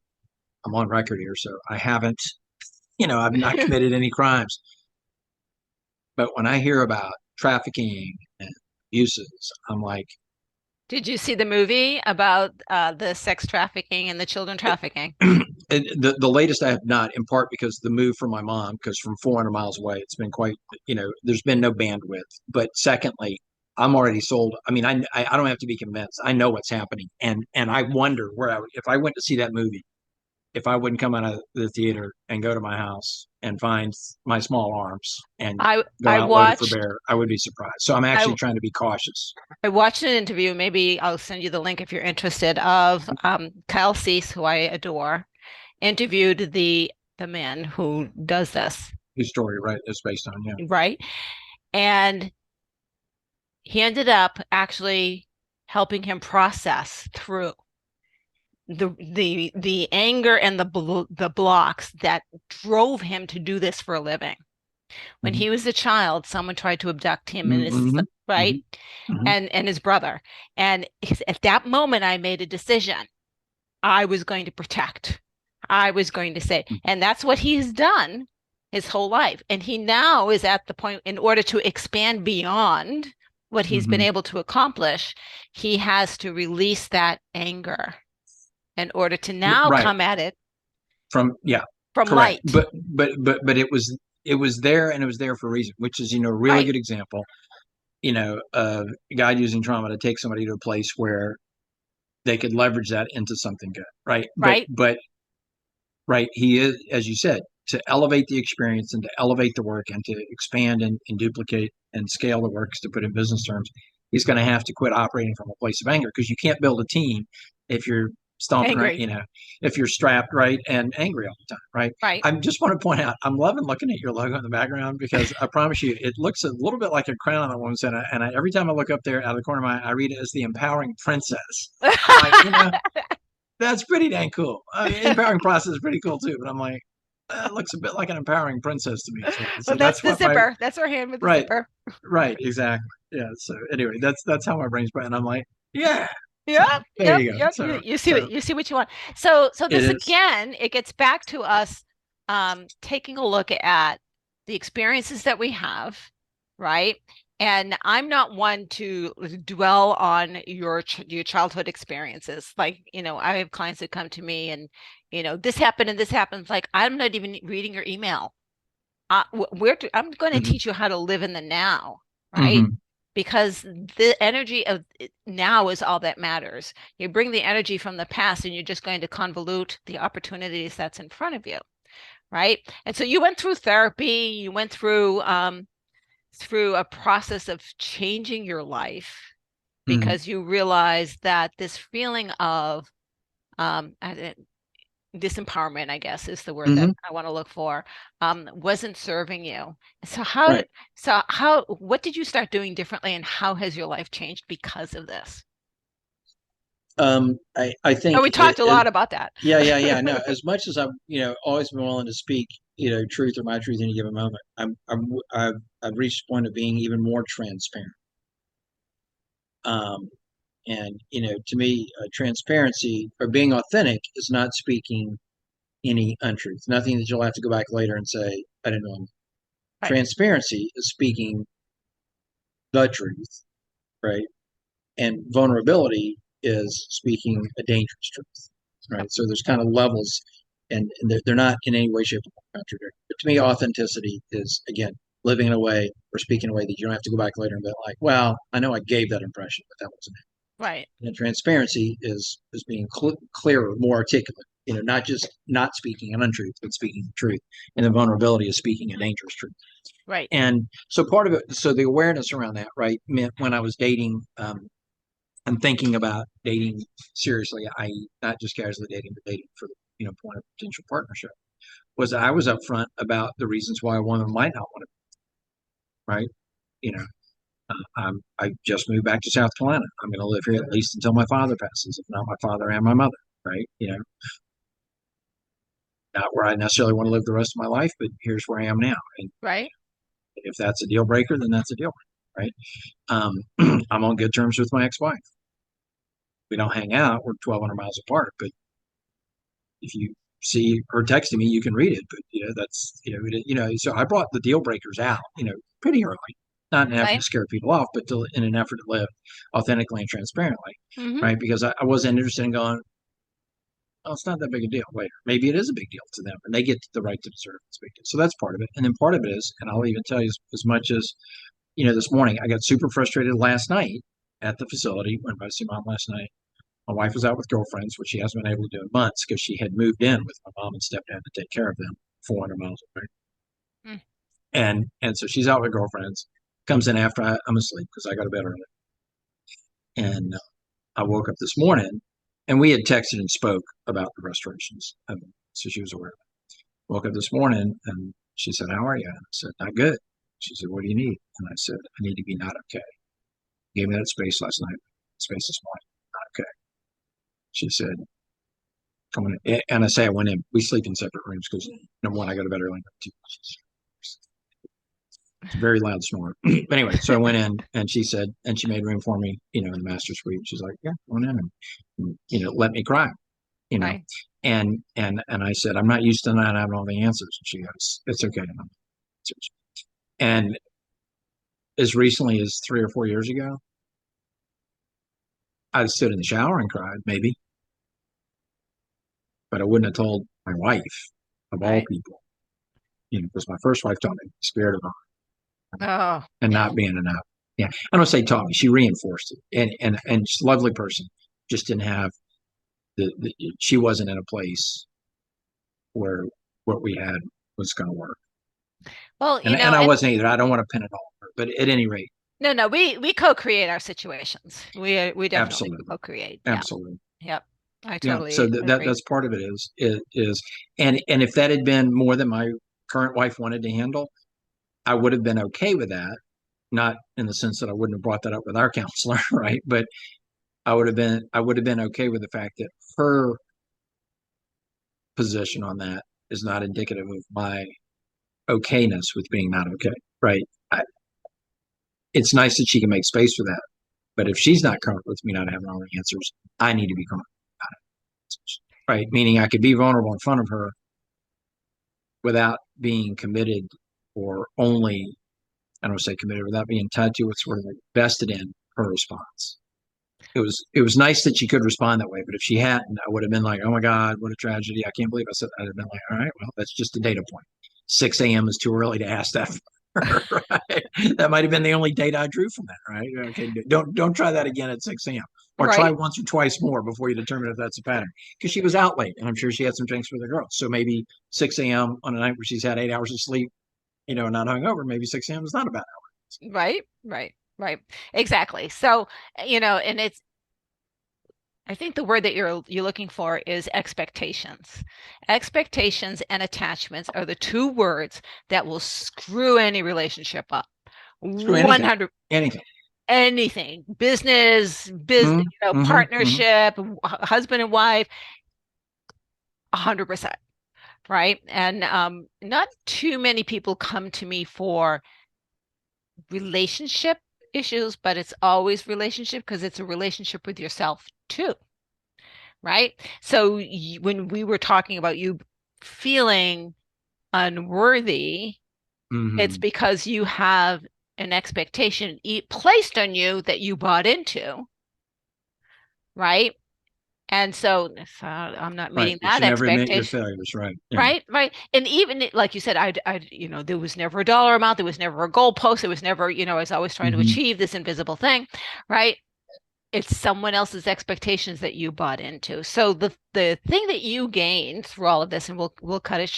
I'm on record here, so I haven't, I've not committed any crimes. But when I hear about trafficking and abuses, I'm like,
Did you see the movie about the sex trafficking and the children trafficking?
the latest I have not, in part because the move from my mom, because from 400 miles away, it's been quite, there's been no bandwidth. But secondly, I'm already sold. I mean, I don't have to be convinced. I know what's happening, and I wonder where if I went to see that movie, if I wouldn't come out of the theater and go to my house and find my small arms and
I
go
I
out loaded for
watched
bear, I would be surprised. So I'm
I
actually trying to be cautious.
I watched an interview. Maybe I'll send you the link if you're interested. Of Kyle Cease, who I adore, interviewed the man who does this,
Whose story, right, is based on, yeah.
right? And he ended up actually helping him process through the anger and the blocks that drove him to do this for a living. When
Mm-hmm.
he was a child, someone tried to abduct him and his
Mm-hmm.
right
Mm-hmm.
and his brother. And at that moment, I made a decision. I was going to protect. I was going to say, and that's what he's done his whole life. And he now is at the point, in order to expand beyond what he's been
Mm-hmm.
able to accomplish, he has to release that anger in order to now
Right.
come at it
From, yeah,
from
correct.
light.
But it was there, and it was there for a reason, which is, a really
Right,
good example, of God using trauma to take somebody to a place where they could leverage that into something good. Right. But
right,
but right, he is, as you said, to elevate the experience and to elevate the work and to expand and duplicate and scale the works, to put in business terms, he's going to have to quit operating from a place of anger, because you can't build a team if you're stomping right,
angry.
if you're strapped, right, and angry all the time, right?
Right.
I just want to point out, I'm loving looking at your logo in the background, because I promise you, it looks a little bit like a crown on a woman's head. And every time I look up there out of the corner of my eye, I read it as the empowering princess. I'm like, that's pretty dang cool. I mean, empowering process is pretty cool too, but I'm like, it looks a bit like an empowering princess to me. So,
Well,
so
that's
that's
the
what my
zipper. That's our hand with the
right,
zipper.
right, exactly. Yeah. So anyway, that's how my brain's playing. And I'm like, yeah. So
Yep,
there
yep,
you go.
yep.
So
You see what you want. So
it
this
is.
again, it gets back to us taking a look at the experiences that we have, right? And I'm not one to dwell on your childhood experiences. Like, I have clients that come to me and, this happened and this happens. Like, I'm not even reading your email. I'm going to
Mm-hmm.
teach you how to live in the now, right?
Mm-hmm.
Because the energy of now is all that matters. You bring the energy from the past and you're just going to convolute the opportunities that's in front of you, right? And so you went through therapy, you went through a process of changing your life
Mm-hmm.
because you realized that this feeling of um, disempowerment, I guess is the word that
Mm-hmm.
I want to look for, wasn't serving you. So
Right.
what did you start doing differently and how has your life changed because of this?
I
Oh,
think
we talked a lot about that.
yeah, yeah, yeah. No, as much as I've, always been willing to speak, truth or my truth in any given moment, I've reached the point of being even more transparent. Um, and to me, transparency or being authentic is not speaking any untruth. Nothing that you'll have to go back later and say, I didn't know.
Right,
Transparency is speaking the truth, right? And vulnerability is speaking a dangerous truth,
yep,
right? So there's kind of levels, and they're not in any way, shape, or form contradictory. But to me, authenticity is, again, living in a way or speaking in a way that you don't have to go back later and be like, well, I know I gave that impression, but that wasn't it.
right.
And transparency is being clearer, more articulate. not just not speaking an untruth, but speaking the truth. And the vulnerability is speaking a dangerous truth.
Right.
And so part of it, so the awareness around that, right, meant when I was dating, I'm thinking about dating seriously, not just casually dating, but dating for the point of potential partnership, was I was upfront about the reasons why a woman might not want to, right? You know, I just moved back to South Carolina. I'm going to live here at least until my father passes, if not my father and my mother, right? Not where I necessarily want to live the rest of my life, but here's where I am now. And
Right.
if that's a deal breaker, then that's a deal breaker, right? I'm on good terms with my ex-wife. We don't hang out. We're 1,200 miles apart, but if you see her texting me, you can read it. But that's So I brought the deal breakers out, pretty early, not in an effort
Right.
to scare people off, but in an effort to live authentically and transparently,
Mm-hmm.
right? Because I wasn't interested in going, oh, it's not that big a deal later. Maybe it is a big deal to them, and they get the right to deserve it's a big deal. So that's part of it, and then part of it is, and I'll even tell you as much as this morning, I got super frustrated last night at the facility. Went by to see mom last night. My wife was out with girlfriends, which she hasn't been able to do in months because she had moved in with my mom and stepdad to take care of them 400 miles away.
Mm.
And so she's out with girlfriends, comes in after I'm asleep because I go to bed early. And I woke up this morning and we had texted and spoke about the restorations. So she was aware of it. Woke up this morning and she said, "How are you?" And I said, "Not good." She said, "What do you need?" And I said, "I need to be not okay." Gave me that space last night, space this morning, not okay. She said, "Come on." And I say I went in. We sleep in separate rooms because number one, I go to bed early. Number two, it's a very loud snore. But anyway, so I went in and she said, and she made room for me, in the master suite. She's like, "Yeah, go on in and let me cry, you know.
Right.
And I said, "I'm not used to not having all the answers." And she goes, "It's okay." And as recently as 3 or 4 years ago, I stood in the shower and cried, maybe, but I wouldn't have told my wife of all
Right.
people, because my first wife taught me to be scared of her
Oh,
and
yeah.
not being enough. Yeah, I don't say taught me; she reinforced it, and she's a lovely person. Just didn't have she wasn't in a place where what we had was going to work,
Well,
and I wasn't either. I don't want to pin it all on her, but at any rate,
no, we co-create our situations. We definitely
absolutely,
co-create. Yeah.
absolutely.
Yep. I
Yeah, so
totally agree.
that's part of it is and if that had been more than my current wife wanted to handle, I would have been okay with that. Not in the sense that I wouldn't have brought that up with our counselor, right? But I would have been okay with the fact that her position on that is not indicative of my okayness with being not okay, right? It's nice that she can make space for that, but if she's not comfortable with me not having all the answers, I need to be comfortable about it, right? Meaning I could be vulnerable in front of her without being committed or only, I don't say committed, without being tied to what's sort of like vested in her response. It was nice that she could respond that way, but if she hadn't, I would have been like, "Oh my God, what a tragedy. I can't believe I said that." I'd have been like, "All right, well, that's just a data point. 6 a.m. is too early to ask that for her, right? That might have been the only data I drew from that, right? Okay, don't try that again at 6 a.m. Or try
Right.
once or twice more before you determine if that's a pattern. Because she was out late and I'm sure she had some drinks with the girls. So maybe 6 a.m. on a night where she's had 8 hours of sleep, not hungover, maybe 6 a.m. is not a bad hour.
Right. Right. Right. Exactly. So, and I think the word that you're looking for is expectations. Expectations and attachments are the two words that will screw any relationship up.
Screw anything.
100
Anything.
anything, business,
Mm-hmm.
partnership, husband and wife, 100%, right? And not too many people come to me for relationship issues, but it's always relationship because it's a relationship with yourself too, right? So when we were talking about you feeling unworthy, it's
Mm-hmm.
because you have an expectation placed on you that you bought into, right? And so I'm not
Right.
meeting
But
that
you never admit your
expectation.
failures, right? Yeah.
Right, right. And even like you said, there was never a dollar amount, there was never a goalpost, there was never, I was always trying to
Mm-hmm.
achieve this invisible thing, right? It's someone else's expectations that you bought into. So the thing that you gained through all of this, and we'll cut it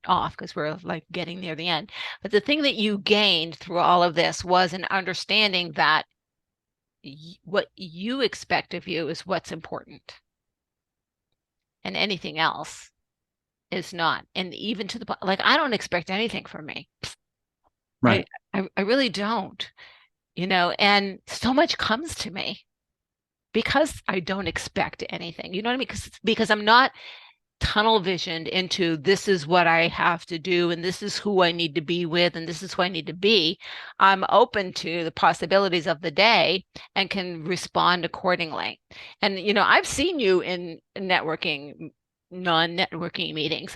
off because we're like getting near the end. But the thing that you gained through all of this was an understanding that what you expect of you is what's important, and anything else is not. And even to the like, I don't expect anything from me. I
Right.
I really don't, and so much comes to me because I don't expect anything. You know what I mean? Because I'm not tunnel visioned into this is what I have to do and this is who I need to be with and this is who I need to be. I'm open to the possibilities of the day and can respond accordingly. And I've seen you in networking, non-networking meetings,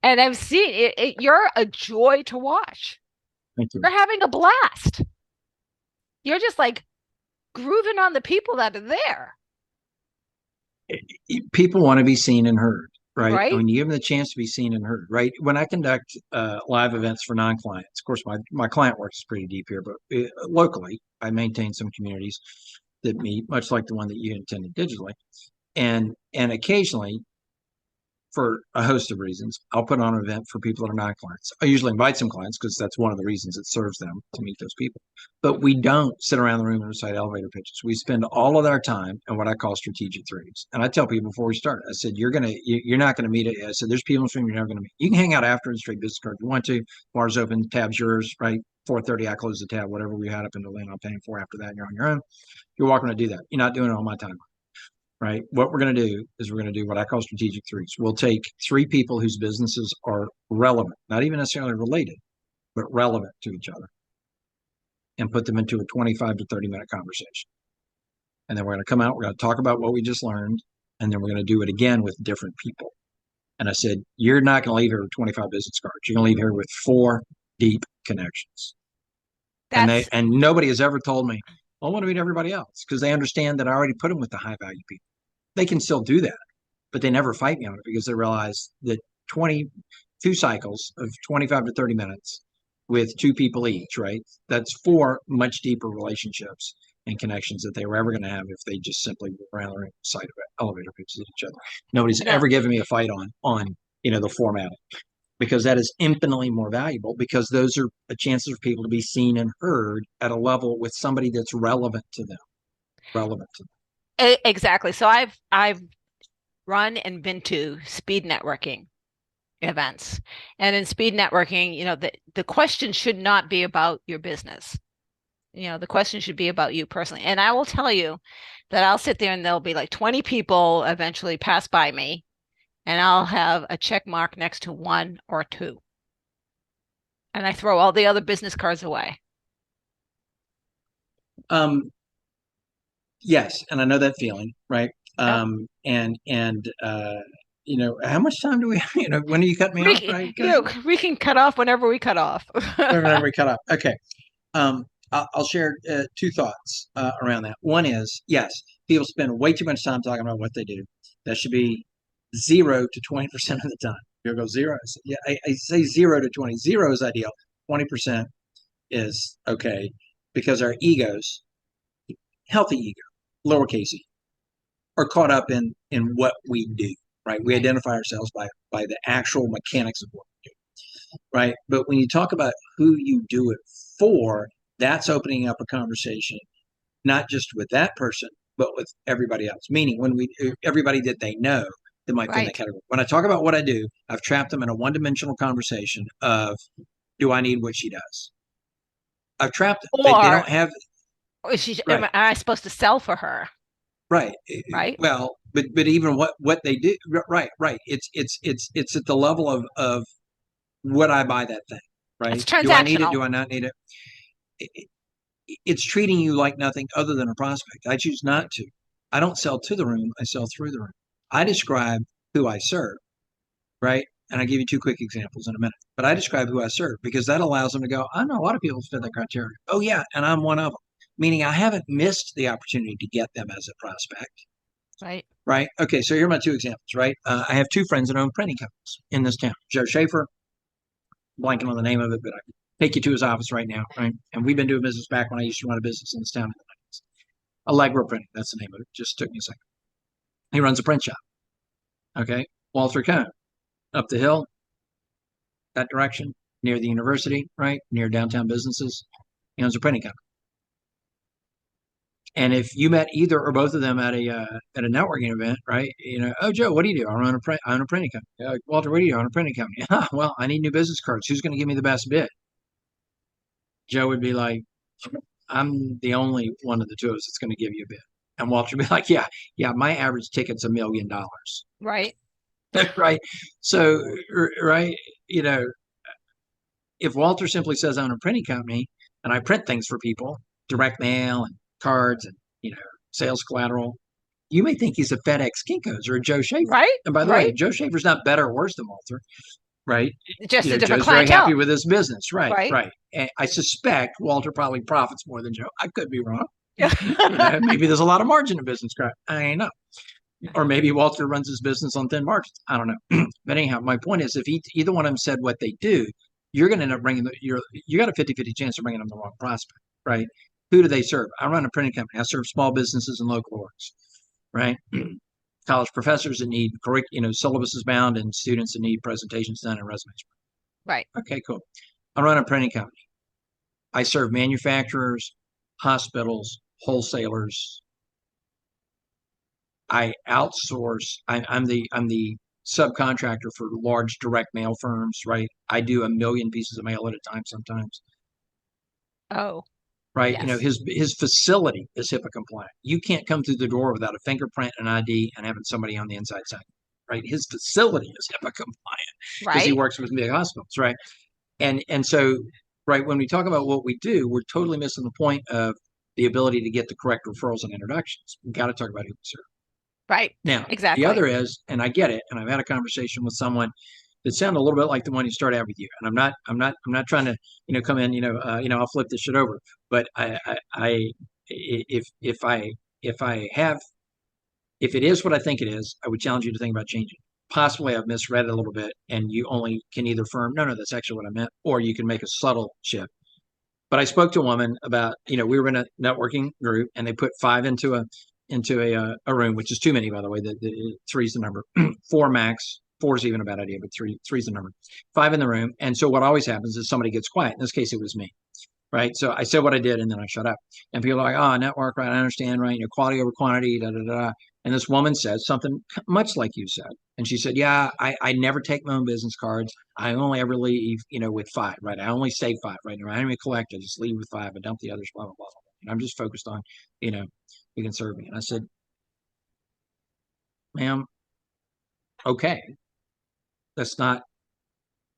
and I've seen you're a joy to watch.
Thank you.
You're having a blast. You're just like grooving on the people that are there,
People want to be seen and heard, right? And
right?
when you give them the chance to be seen and heard, right? When I conduct live events for non-clients, of course, my client work is pretty deep here, but locally, I maintain some communities that meet, much like the one that you intended digitally, and occasionally, for a host of reasons, I'll put on an event for people that are not clients. I usually invite some clients because that's one of the reasons it serves them to meet those people. But we don't sit around the room and recite elevator pitches. We spend all of our time in what I call strategic threes. And I tell people before we start, I said, you're not going to meet it. I said, there's people in this room you're never going to meet. You can hang out after and straight business card if you want to. Bar's open, tab's yours, right? 4:30, I close the tab. Whatever we had up until then, I'm paying for after that. And you're on your own. You're welcome to do that. You're not doing it on my time, right? What we're going to do is we're going to do what I call strategic threes. We'll take three people whose businesses are relevant, not even necessarily related, but relevant to each other, and put them into a 25 to 30-minute conversation. And then we're going to come out, we're going to talk about what we just learned, and then we're going to do it again with different people. And I said, you're not going to leave here with 25 business cards. You're going to leave here with 4 deep connections.
That's
And nobody has ever told me, I want to meet everybody else, because they understand that I already put them with the high value people. They can still do that, but they never fight me on it because they realize that 22 cycles of 25 to 30 minutes with 2 people each, right? That's 4 much deeper relationships and connections that they were ever going to have if they just simply were around the side of elevator pitches at each other. Nobody's
no,
ever given me a fight on the formatting, because that is infinitely more valuable, because those are a chances for people to be seen and heard at a level with somebody that's relevant to them. Relevant to
exactly. So I've run and been to speed networking events. And in speed networking, the question should not be about your business. The question should be about you personally. And I will tell you that I'll sit there and there'll be like 20 people eventually pass by me, and I'll have a check mark next to 1 or 2. And I throw all the other business cards away.
them. Yes, and I know that feeling, right?
Yep.
How much time do we? When do you cut me
We,
off? Right? Because
we can cut off whenever we cut off.
whenever we cut off. Okay. I'll share 2 thoughts around that. One is, yes, people spend way too much time talking about what they do. That should be 0 to 20% of the time. You'll go 0. Yeah, I say 0 to 20. 0 is ideal. 20% is okay, because our egos, healthy ego, lowercase e, are caught up in what we do, right? We identify ourselves by the actual mechanics of what we do, right? But when you talk about who you do it for, that's opening up a conversation, not just with that person, but with everybody else. Meaning, when everybody that they know that might fit in that
Right.
category. When I talk about what I do, I've trapped them in a one-dimensional conversation of, do I need what she does? I've trapped them. They
Or
don't have.
am
Right.
I supposed to sell for her?
Right.
Right.
Well, but even what they do, right, right. It's at the level of would I buy that thing,
It's
right? Do I need it?
transactional.
Do I not need it? It's treating you like nothing other than a prospect. I choose not to. I don't sell to the room. I sell through the room. I describe who I serve, right? And I'll give you 2 quick examples in a minute. But I describe who I serve because that allows them to go, I know a lot of people fit that criteria. Oh, yeah. And I'm one of them. Meaning I haven't missed the opportunity to get them as a prospect.
Right.
Right. Okay. So here are my 2 examples, right? I have 2 friends that own printing companies in this town. Joe Schaefer, blanking on the name of it, but I can take you to his office right now, right? And we've been doing business back when I used to run a business in this town. Allegra Printing. That's the name of it. Just took me a second. He runs a print shop. Okay. Walter Cohn, up the hill, that direction, near the university, right? Near downtown businesses. He owns a printing company. And if you met either or both of them at a networking event, right? Oh Joe, what do you do? I own a printing company. Walter, what do you do? I own a printing company. Well, I need new business cards. Who's going to give me the best bid? Joe would be like, I'm the only one of the two of us that's going to give you a bid. And Walter would be like, yeah, my average ticket's $1 million.
Right.
Right. So, right, if Walter simply says I own a printing company and I print things for people, direct mail and cards and, sales collateral, you may think he's a FedEx Kinko's or a Joe Schaefer.
Right.
And by the way,
Right.
Joe Schaefer's not better or worse than Walter, right?
Just a different
Joe's very happy
clientele.
with his business. Right.
Right.
Right. And I suspect Walter probably profits more than Joe. I could be wrong.
Yeah.
Maybe there's a lot of margin in business. I ain't know. Or maybe Walter runs his business on thin margins. I don't know. But anyhow, my point is if either one of them said what they do, you're going to end up bringing you got a 50-50 chance of bringing them the wrong prospect, right? Who do they serve? I run a printing company. I serve small businesses and local orgs, right? College professors that need syllabuses bound and students that need presentations done and resumes.
Right.
Okay, cool. I run a printing company. I serve manufacturers, hospitals, wholesalers. I outsource. I'm the subcontractor for large direct mail firms, right? I do 1 million pieces of mail at a time sometimes,
Oh,
right?
yes.
His facility is HIPAA compliant. You can't come through the door without a fingerprint and ID and having somebody on the inside sign, right? His facility is HIPAA compliant because he
Right.
works with big hospitals, right? And so, right, when we talk about what we do, we're totally missing the point of the ability to get the correct referrals and introductions. We've got to talk about who we serve.
Right.
Now, the
Exactly.
other is, and I get it, and I've had a conversation with someone that sounded a little bit like the one who started out with you. And I'm not trying to, come in, I'll flip this shit over. But if I have, if it is what I think it is, I would challenge you to think about changing. Possibly I've misread it a little bit, and you only can either affirm, no, that's actually what I meant, or you can make a subtle shift. But I spoke to a woman about, we were in a networking group, and they put 5 into a room, which is too many, by the way. The 3's the number. 4 max. 4 is even a bad idea, but three's the number. 5 in the room. And so what always happens is somebody gets quiet. In this case, it was me. Right. So I said what I did and then I shut up. And people are like, oh, network, right? I understand, right? Quality over quantity, da da da. And this woman said something much like you said. And she said, yeah, I never take my own business cards. I only ever leave, with 5, right? I only save 5, right? I don't even collect. I just leave with 5. I dump the others, blah, blah, blah. And I'm just focused on, you can serve me. And I said, ma'am, okay, that's not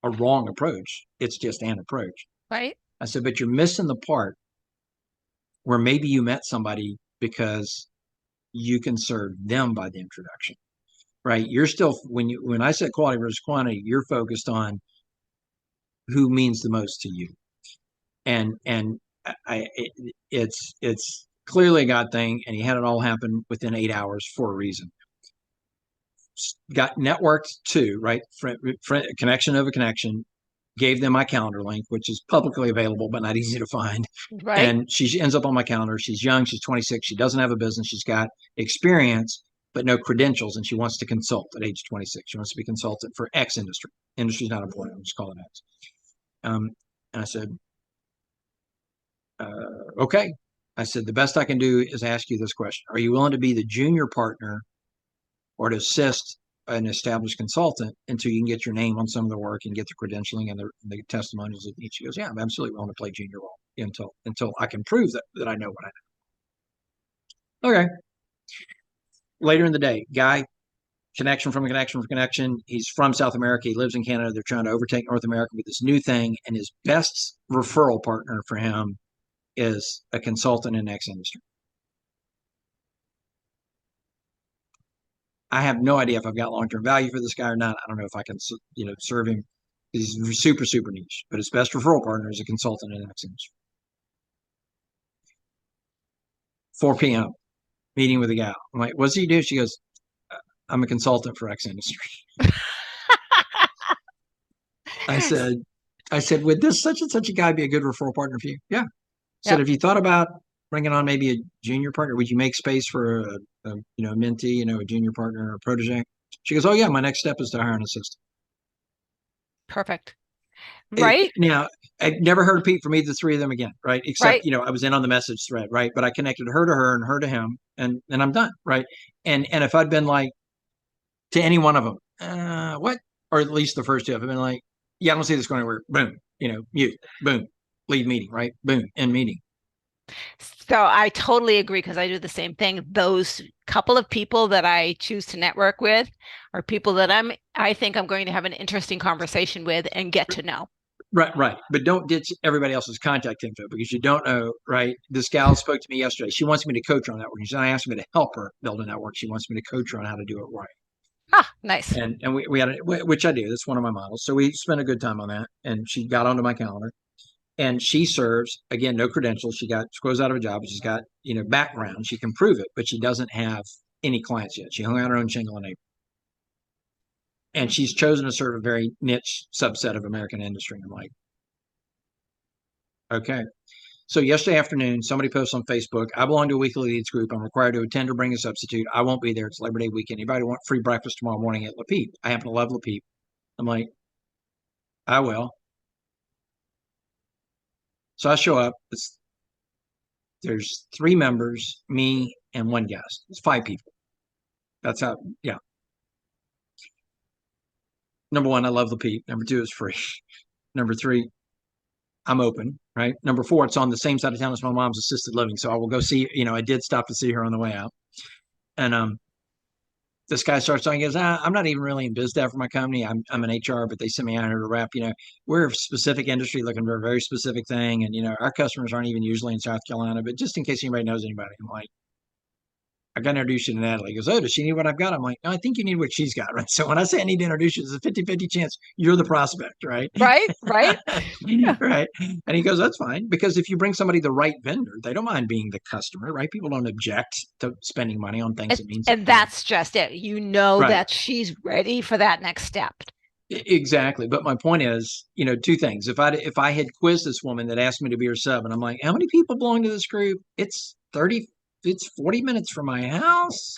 a wrong approach. It's just an approach.
Right.
I said, but you're missing the part where maybe you met somebody because you can serve them by the introduction, right? You're still, when I said quality versus quantity, you're focused on who means the most to you. And it's clearly a God thing, and he had it all happen within 8 hours for a reason. Got networked too, right? Connection of a connection, gave them my calendar link, which is publicly available, but not easy to find.
Right.
And she ends up on my calendar. She's young. She's 26. She doesn't have a business. She's got experience, but no credentials. And she wants to consult at age 26. She wants to be consultant for X industry. Industry's not important. I'll just call it X. And I said, okay. I said, the best I can do is ask you this question. Are you willing to be the junior partner or to assist an established consultant until you can get your name on some of the work and get the credentialing and the testimonials of each? She goes, yeah, I'm absolutely willing to play junior role until I can prove that I know what I know. Okay. Later in the day, guy, connection from a connection from a connection. He's from South America. He lives in Canada. They're trying to overtake North America with this new thing. And his best referral partner for him is a consultant in X industry. I have no idea if I've got long-term value for this guy or not. I don't know if I can, serve him. He's super, super niche, but his best referral partner is a consultant in X industry. 4 p.m. meeting with a gal. I'm like, what's he do? She goes, I'm a consultant for X industry. I said, would this such and such a guy be a good referral partner for you? Yeah. I said,
Yep.
have you thought about bringing on maybe a junior partner? Would you make space for a mentee, a junior partner or a protege? She goes, oh yeah, my next step is to hire an assistant.
Perfect. Right?
Now, I never heard Pete from either three of them again, right? Except,
Right.
I was in on the message thread, right? But I connected her to her and her to him, and I'm done, right? And if I'd been like to any one of them, what? Or at least the first two, I've been like, yeah, I don't see this going anywhere. Boom, mute, boom, leave meeting, right? Boom, end meeting.
So I totally agree because I do the same thing. Those couple of people that I choose to network with are people that I think I'm going to have an interesting conversation with and get to know.
Right, right. But don't ditch everybody else's contact info because you don't know, right? This gal spoke to me yesterday. She wants me to coach her on networking. She's not asking me to help her build a network. She wants me to coach her on how to do it right.
Ah, nice.
And we had which I do. That's one of my models. So we spent a good time on that. And she got onto my calendar. And she serves, again, no credentials. She goes out of a job, but she's got, background. She can prove it, but she doesn't have any clients yet. She hung out her own shingle in April. And she's chosen to serve a very niche subset of American industry. I'm like, okay. So yesterday afternoon, somebody posts on Facebook, I belong to a weekly leads group. I'm required to attend or bring a substitute. I won't be there. It's Labor Day weekend. Anybody want free breakfast tomorrow morning at Lapeep? I happen to love Lapeep. I'm like, I will. So I show up. There's 3 members, me, and 1 guest. It's 5 people. That's how, yeah. Number 1, I love Lapeep. Number 2, is free. Number 3, I'm open, right? Number 4, it's on the same side of town as my mom's assisted living. So I will go see, I did stop to see her on the way out. And this guy starts talking, he goes, I'm not even really in biz dev for my company. I'm an HR, but they sent me out here to rep, we're a specific industry looking for a very specific thing. And, our customers aren't even usually in South Carolina, but just in case anybody knows anybody, I'm like, I got to introduce you to Natalie. He goes, oh, does she need what I've got? I'm like, no, I think you need what she's got, right? So when I say I need to introduce you, there's a 50-50 chance you're the prospect, right?
Right, right. Yeah.
Right. And he goes, that's fine. Because if you bring somebody the right vendor, they don't mind being the customer, right? People don't object to spending money on things that means
And that's just it. You know
right.
that she's ready for that next step.
Exactly. But my point is, 2 things. If I had quizzed this woman that asked me to be her sub, and I'm like, how many people belong to this group? It's 40 minutes from my house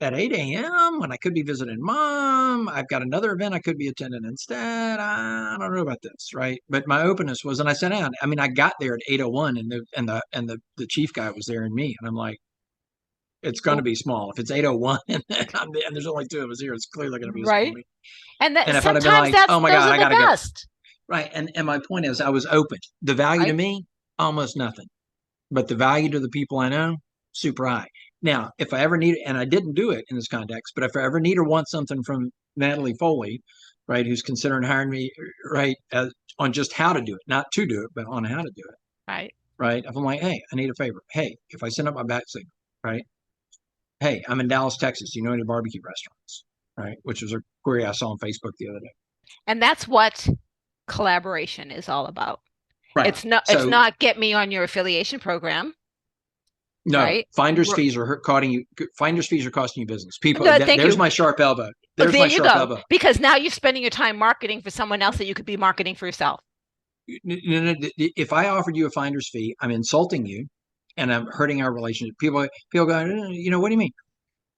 at 8 a.m. when I could be visiting mom. I've got another event I could be attending instead. I don't know about this, right? But my openness was, and I sat down. I mean, I got there at 8:01, and the chief guy was there and me, and I'm like, it's going to be small. If it's 8:01 and there's only 2 of us here, it's clearly going to be a small
Right.
meeting.
And that
And if I'd have been
sometimes
like,
that's
oh my
those
God,
are
I
the
got to go.
best.
Right. And my point is, I was open. The value to
Right.
me, almost nothing. But the value to the people I know, super high. Now, if I ever need, and I didn't do it in this context, but if I ever need or want something from Natalie Foley, right, who's considering hiring me, right, on just how to do it, not to do it, but on how to do it,
Right.
right? If I'm like, hey, I need a favor. Hey, if I send up my back signal, right? Hey, I'm in Dallas, Texas. Do you know any barbecue restaurants? Right, which was a query I saw on Facebook the other day.
And that's what collaboration is all about.
Right. So
It's not get me on your affiliation program,
no,
right?
finder's fees are costing you. Finder's fees are costing you business. People,
No, thank
there's
you.
my sharp elbow.
Oh,
There's
there
my
you
sharp
go.
elbow.
Because now you're spending your time marketing for someone else that you could be marketing for yourself.
If I offered you a finder's fee, I'm insulting you, and I'm hurting our relationship. People go, what do you mean?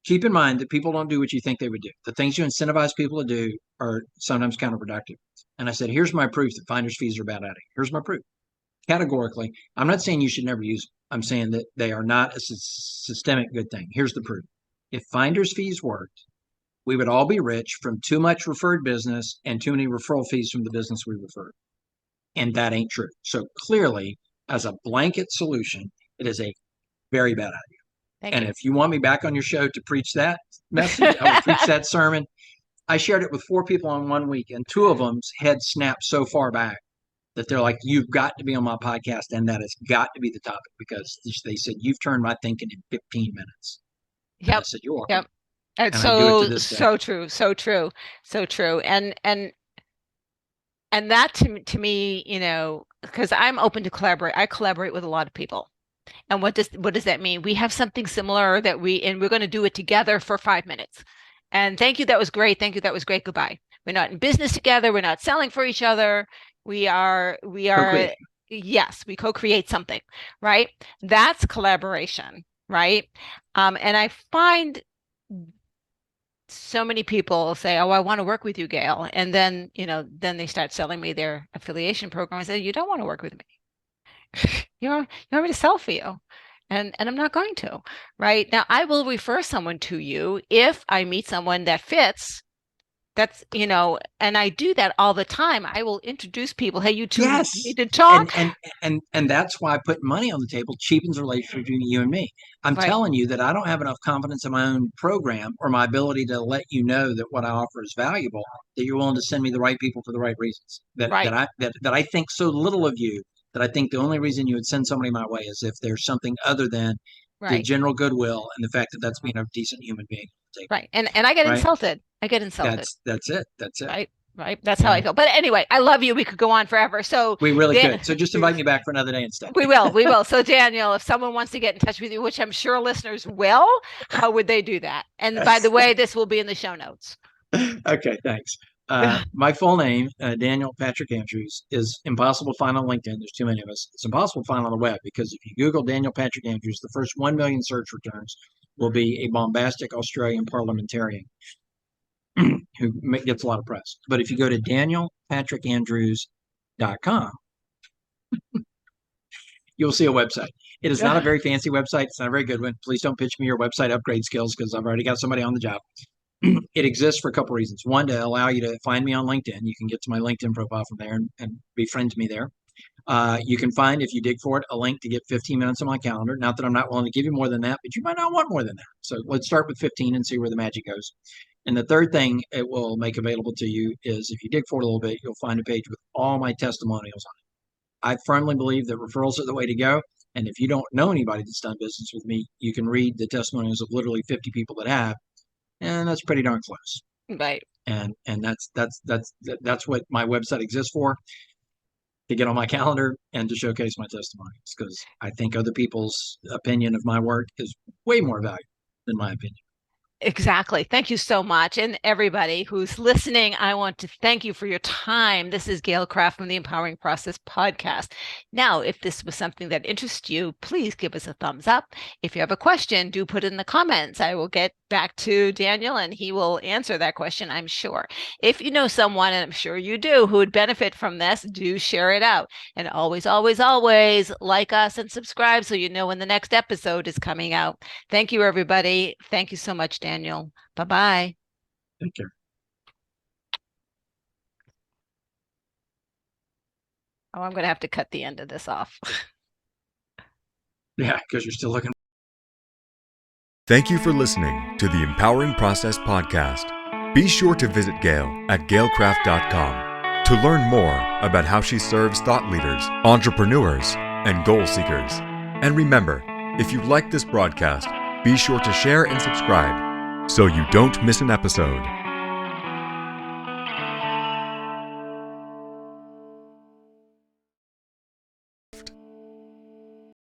Keep in mind that people don't do what you think they would do. The things you incentivize people to do are sometimes counterproductive. And I said, here's my proof that finder's fees are a bad idea. Here's my proof. Categorically, I'm not saying you should never use them. I'm saying that they are not a systemic good thing. Here's the proof. If finder's fees worked, we would all be rich from too much referred business and too many referral fees from the business we referred. And that ain't true. So clearly, as a blanket solution, it is a very bad idea.
Thank
And
you.
if you want me back on your show to preach that message, I will preach that sermon. I shared it with 4 people on 1 week, and 2 of them's heads snapped so far back that they're like, you've got to be on my podcast, and that has got to be the topic, because they said, you've turned my thinking in 15 minutes. And I
Yep.
said, you're welcome.
Yep. And
And I do it to this day.
so true, so true, so true. And that to me, because I'm open to collaborate. I collaborate with a lot of people. And what does that mean? We have something similar and we're going to do it together for 5 minutes. And thank you, that was great. Thank you, that was great. Goodbye. We're not in business together. We're not selling for each other. We are Yes, we co-create something, right? That's collaboration, right? And I find so many people say, "Oh, I want to work with you, Gail," and then then they start selling me their affiliation program. I say, "You don't want to work with me. You want me to sell for you." And I'm not going to, right? Now, I will refer someone to you if I meet someone that fits. That's, and I do that all the time. I will introduce people. Hey, you two
Yes.
need to
And
talk.
and and that's why putting money on the table cheapens the relationship between you and me. I'm
Right,
telling you that I don't have enough confidence in my own program or my ability to let you know that what I offer is valuable, that you're willing to send me the right people for the right reasons. That
right,
that I that, that I think so little of you that I think the only reason you would send somebody my way is if there's something other than the
right,
general goodwill and the fact that that's being a decent human being.
right. And I get
Right?
insulted. I get insulted.
That's it. That's it.
Right, right. That's how I
Yeah.
feel. But anyway, I love you. We could go on forever. So
We really
Dan,
could. So just invite me back for another day instead.
we will, we will. So Daniel, if someone wants to get in touch with you, which I'm sure listeners will, how would they do that? And by the way, this will be in the show notes.
Okay, thanks. My full name, Daniel Patrick Andrews, is impossible to find on LinkedIn. There's too many of us. It's impossible to find on the web because if you Google Daniel Patrick Andrews, the first 1 million search returns will be a bombastic Australian parliamentarian who gets a lot of press. But if you go to danielpatrickandrews.com, you'll see a website. It is not a very fancy website. It's not a very good one. Please don't pitch me your website upgrade skills because I've already got somebody on the job. It exists for a couple of reasons. One, to allow you to find me on LinkedIn. You can get to my LinkedIn profile from there and befriend me there. You can find, if you dig for it, a link to get 15 minutes on my calendar. Not that I'm not willing to give you more than that, but you might not want more than that. So let's start with 15 and see where the magic goes. And the third thing it will make available to you is if you dig for it a little bit, you'll find a page with all my testimonials on it. I firmly believe that referrals are the way to go. And if you don't know anybody that's done business with me, you can read the testimonials of literally 50 people that have, and that's pretty darn close.
Right.
And that's what my website exists for, to get on my calendar and to showcase my testimonies, because I think other people's opinion of my work is way more valuable than my opinion.
Exactly. Thank you so much. And everybody who's listening, I want to thank you for your time. This is Gail Kraft from the Empowering Process podcast. Now, if this was something that interests you, please give us a thumbs up. If you have a question, do put it in the comments. I will get back to Daniel and he will answer that question, I'm sure. If you know someone, and I'm sure you do, who would benefit from this, do share it out. And always, always, always like us and subscribe so you know when the next episode is coming out. Thank you, everybody. Thank you so much, Daniel. Bye-bye.
Take care.
Oh, I'm going to have to cut the end of this off.
Yeah, because you're still looking.
Thank you for listening to the Empowering Process podcast. Be sure to visit Gail at gailcraft.com to learn more about how she serves thought leaders, entrepreneurs, and goal seekers. And remember, if you like this broadcast, be sure to share and subscribe so you don't miss an episode.